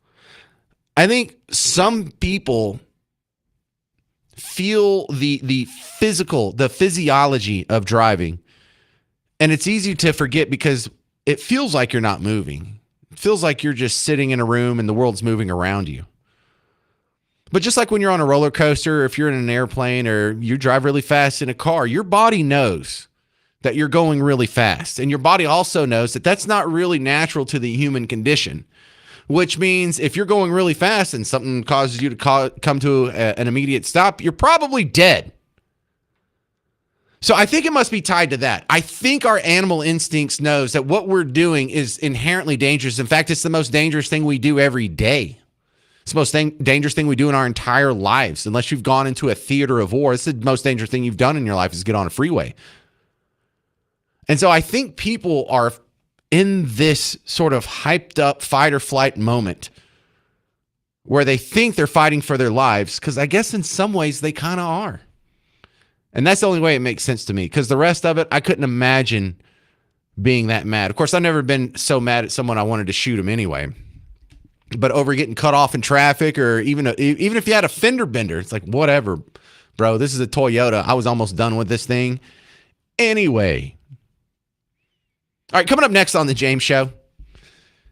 I think some people feel the physiology of driving, and it's easy to forget because it feels like you're not moving. It feels like you're just sitting in a room and the world's moving around you. But just like when you're on a roller coaster, or if you're in an airplane, or you drive really fast in a car, your body knows that you're going really fast. And your body also knows that that's not really natural to the human condition, which means if you're going really fast and something causes you to come to an immediate stop, you're probably dead. So I think it must be tied to that. I think our animal instincts knows that what we're doing is inherently dangerous. In fact, it's the most dangerous thing we do every day. It's the most dangerous thing we do in our entire lives. Unless you've gone into a theater of war, it's the most dangerous thing you've done in your life is get on a freeway. And so I think people are in this sort of hyped up fight or flight moment where they think they're fighting for their lives, because I guess in some ways they kind of are. And that's the only way it makes sense to me, because the rest of it, I couldn't imagine being that mad. Of course, I've never been so mad at someone I wanted to shoot him anyway. But over getting cut off in traffic, or even if you had a fender bender, it's like, whatever, bro. This is a Toyota. I was almost done with this thing anyway. All right, coming up next on the James Show,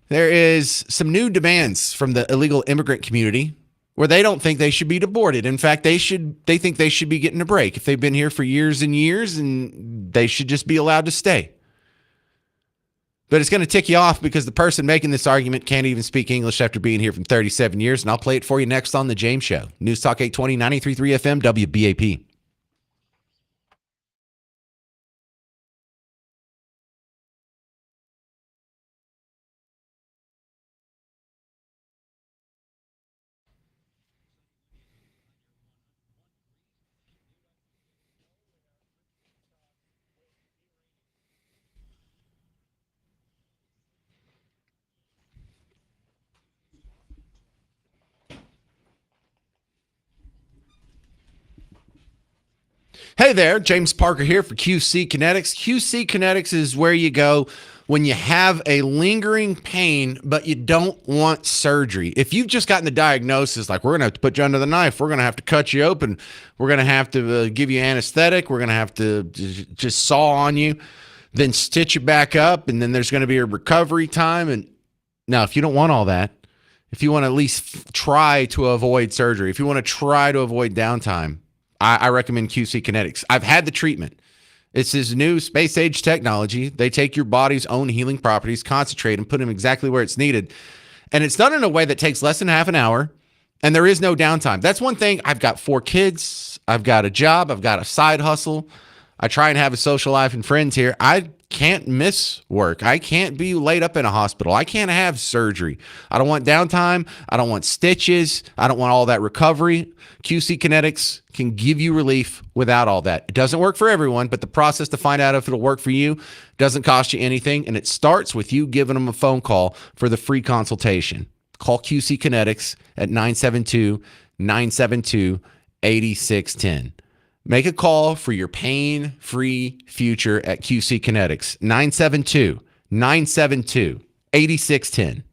there is some new demands from the illegal immigrant community where they don't think they should be deported. In fact, they think they should be getting a break if they've been here for years and years, and they should just be allowed to stay. But it's going to tick you off because the person making this argument can't even speak English after being here for 37 years, and I'll play it for you next on the James Show. News Talk 820, 93.3 FM, WBAP. Hey there, James Parker here for QC Kinetics. QC Kinetics is where you go when you have a lingering pain, but you don't want surgery. If you've just gotten the diagnosis, like, we're going to have to put you under the knife, we're going to have to cut you open, we're going to have to give you anesthetic, we're going to have to just saw on you, then stitch you back up, and then there's going to be a recovery time. And now, if you don't want all that, if you want to at least try to avoid surgery, if you want to try to avoid downtime, I recommend QC Kinetics. I've had the treatment. It's this new space age technology. They take your body's own healing properties, concentrate, and put them exactly where it's needed. And it's done in a way that takes less than half an hour, and there is no downtime. That's one thing. I've got 4 kids. I've got a job. I've got a side hustle. I try and have a social life and friends here. I can't miss work. I can't be laid up in a hospital. I can't have surgery. I don't want downtime. I don't want stitches. I don't want all that recovery. QC Kinetics can give you relief without all that. It doesn't work for everyone, but the process to find out if it'll work for you doesn't cost you anything, and it starts with you giving them a phone call for the free consultation. Call QC Kinetics at 972-972-8610. Make a call for your pain-free future at QC Kinetics. 972-972-8610.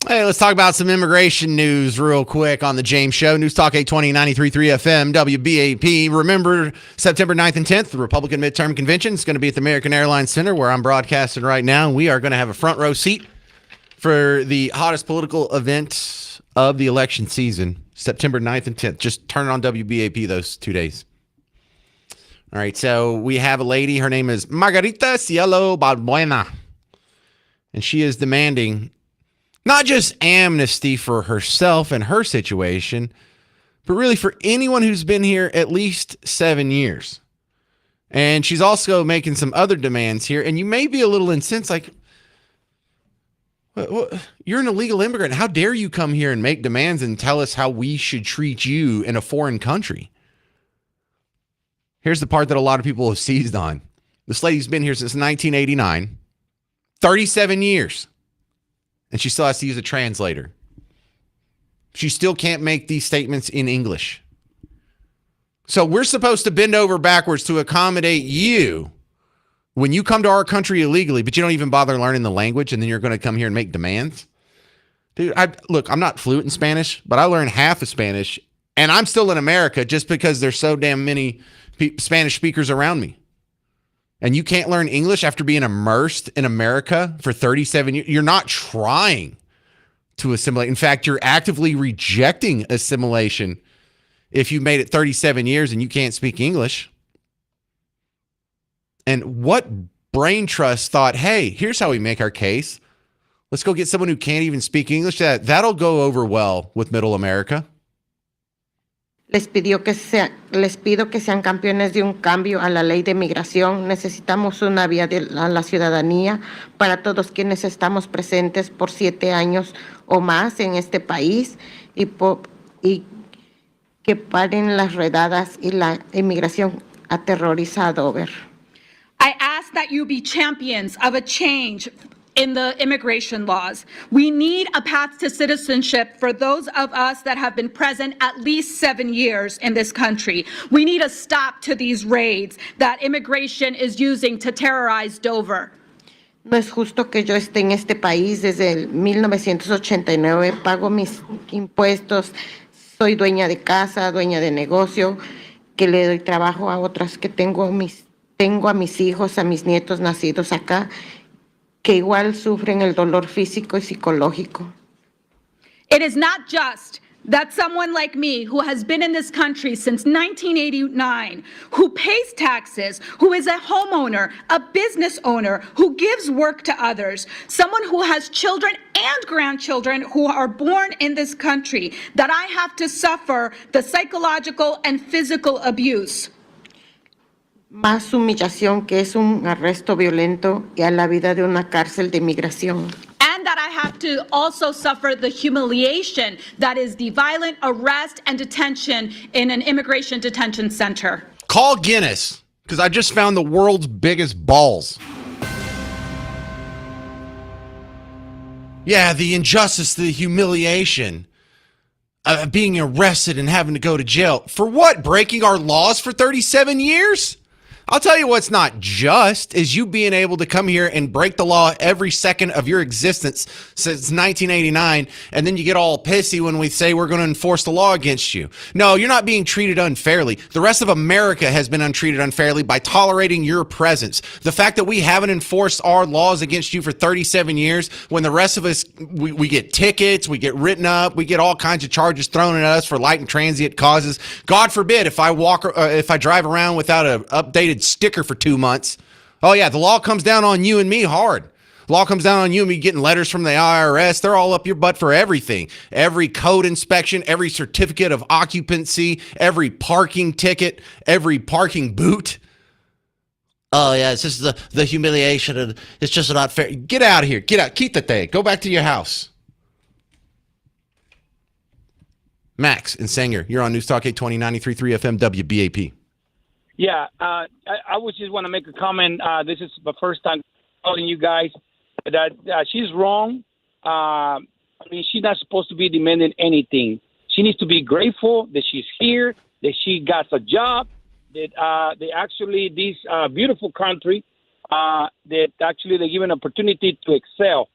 Hey, let's talk about some immigration news real quick on the James Show. News Talk 820, 93.3 FM, WBAP. Remember, September 9th and 10th, the Republican midterm convention is going to be at the American Airlines Center, where I'm broadcasting right now. We are going to have a front row seat for the hottest political event of the election season, September 9th and 10th. Just turn it on WBAP those 2 days. All right, so we have a lady. Her name is Margarita Cielo Balbuena, and she is demanding not just amnesty for herself and her situation, but really for anyone who's been here at least 7 years. And she's also making some other demands here. And you may be a little incensed, like, you're an illegal immigrant. How dare you come here and make demands and tell us how we should treat you in a foreign country? Here's the part that a lot of people have seized on. This lady's been here since 1989, 37 years. And she still has to use a translator. She still can't make these statements in English. So we're supposed to bend over backwards to accommodate you when you come to our country illegally, but you don't even bother learning the language, and then you're going to come here and make demands? Dude, look, I'm not fluent in Spanish, but I learned half of Spanish, and I'm still in America just because there's so damn many Spanish speakers around me. And you can't learn English after being immersed in America for 37 years. You're not trying to assimilate. In fact, you're actively rejecting assimilation if you made it 37 years and you can't speak English. And what brain trust thought, hey, here's how we make our case. Let's go get someone who can't even speak English. That'll go over well with Middle America.
Les pido que sean campeones de un cambio a la ley de migración. Necesitamos una vía a la ciudadanía para todos quienes estamos presentes por 7 años o más en este país y que paren las redadas y la inmigración aterrorizada. Over.
I ask that you be champions of a change in the immigration laws. We need a path to citizenship for those of us that have been present at least 7 years in this country. We need a stop to these raids that immigration is using to terrorize Dover.
No es justo que yo esté en este país desde el 1989, pago mis impuestos, soy dueña de casa, dueña de negocio, que le doy trabajo a otras, que tengo a mis hijos, a mis nietos nacidos acá, que igual sufren el dolor físico y psicológico.
It is not just that someone like me, who has been in this country since 1989, who pays taxes, who is a homeowner, a business owner, who gives work to others, someone who has children and grandchildren who are born in this country, that I have to suffer the psychological and physical abuse.
Más humillación, que es un arresto violento, y a la vida de una cárcel de inmigración.
And that I have to also suffer the humiliation that is the violent arrest and detention in an immigration detention center.
Call Guinness, because I just found the world's biggest balls. Yeah, the injustice, the humiliation. Being arrested and having to go to jail. For what? Breaking our laws for 37 years? I'll tell you what's not just is you being able to come here and break the law every second of your existence since 1989, and then you get all pissy when we say we're going to enforce the law against you. No, you're not being treated unfairly. The rest of America has been untreated unfairly by tolerating your presence. The fact that we haven't enforced our laws against you for 37 years, when the rest of us, we get tickets, we get written up, we get all kinds of charges thrown at us for light and transient causes. God forbid if I drive around without an updated sticker for 2 months. Oh yeah, the law comes down on you and me hard. The law comes down on you and me getting letters from the IRS. They're all up your butt for everything. Every code inspection, every certificate of occupancy, every parking ticket, every parking boot. Oh yeah, it's just the humiliation and it's just not fair. Get out of here. Get out. Keep the thing. Go back to your house. Max and Sanger, you're on News Talk 820 93.3 FM WBAP.
Yeah, I would just want to make a comment. This is the first time calling you guys that she's wrong. I mean, she's not supposed to be demanding anything. She needs to be grateful that she's here, that she got a job, that they actually, this beautiful country, that actually they give an opportunity to excel.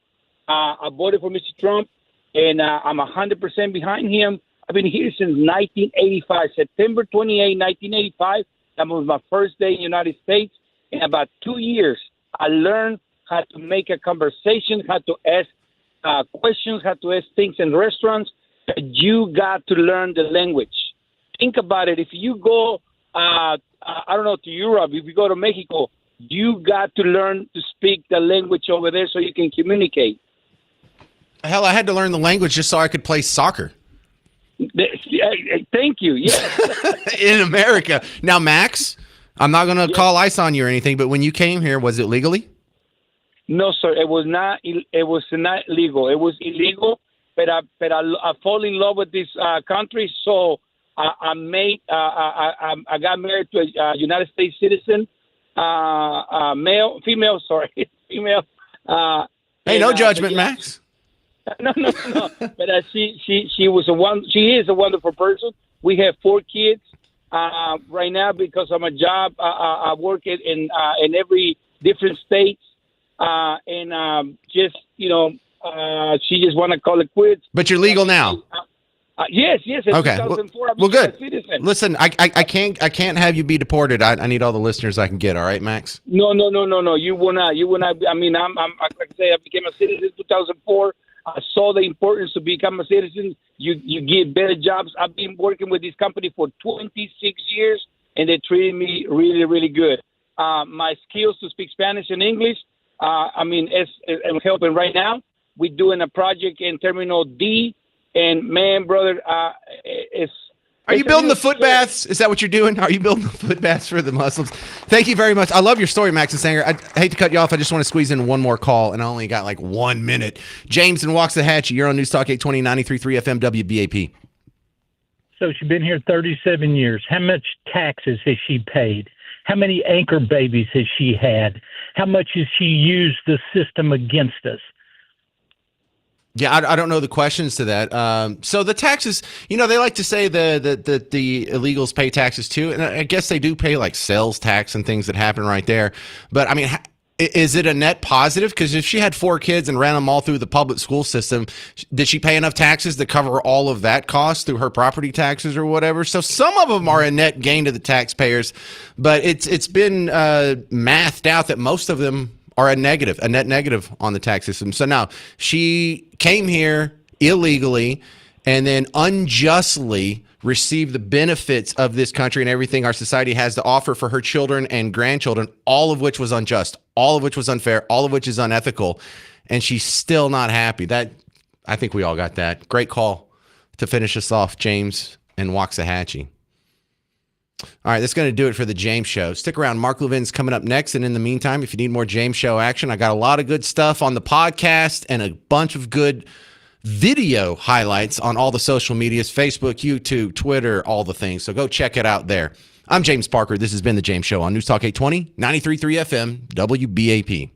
I voted for Mr. Trump. and I'm 100% behind him. I've been here since 1985, September 28, 1985. That was my first day in the United States. In about 2 years, I learned how to make a conversation, how to ask questions, how to ask things in restaurants. You got to learn the language. Think about it. If you go, I don't know, to Europe, if you go to Mexico, you got to learn to speak the language over there so you can communicate.
Hell, I had to learn the language just so I could play soccer.
Thank you. Yeah.
In America. Now, Max, I'm not going to call ice on you or anything, but when you came here, was it legally?
No, sir. It was not. It was not legal. It was illegal. But I fall in love with this country, so I got married to a United States citizen, female.
Hey, no judgment, Max.
No. But she was she is a wonderful person. We have 4 kids right now because of my job. I work in every different states, and just she just want to call it quits.
But you're legal now.
Yes. In
Okay.
2004,
Well, good.
a citizen.
Listen, I can't have you be deported. I need all the listeners I can get. All right, Max.
No. You will not. I mean, I'm like I say, I became a citizen in 2004. I saw the importance to become a citizen. You get better jobs. I've been working with this company for 26 years, and they treated me really, really good. My skills to speak Spanish and English, I'm helping right now. We're doing a project in Terminal D, and man, brother,
Are you building the foot baths? Is that what you're doing? Are you building the foot baths for the Muslims? Thank you very much. I love your story, Max and Sanger. I hate to cut you off. I just want to squeeze in one more call, and I only got like 1 minute. James and Waxahachie, you're on News Talk 820, 93.3 FM WBAP.
So she's been here 37 years. How much taxes has she paid? How many anchor babies has she had? How much has she used the system against us?
Yeah, I don't know the questions to that. So the taxes, they like to say the illegals pay taxes too, and I guess they do pay like sales tax and things that happen right there. But I mean, is it a net positive? Because if she had 4 kids and ran them all through the public school system, did she pay enough taxes to cover all of that cost through her property taxes or whatever? So some of them are a net gain to the taxpayers, but it's been mathed out that most of them are a net negative on the tax system. So now she came here illegally and then unjustly received the benefits of this country and everything our society has to offer for her children and grandchildren, all of which was unjust, all of which was unfair, all of which is unethical. And she's still not happy. I think we all got that. Great call to finish us off, James and Waxahachie. All right, that's going to do it for the James Show. Stick around. Mark Levin's coming up next. And in the meantime, if you need more James Show action, I got a lot of good stuff on the podcast and a bunch of good video highlights on all the social medias, Facebook, YouTube, Twitter, all the things. So go check it out there. I'm James Parker. This has been the James Show on News Talk 820, 93.3 FM, WBAP.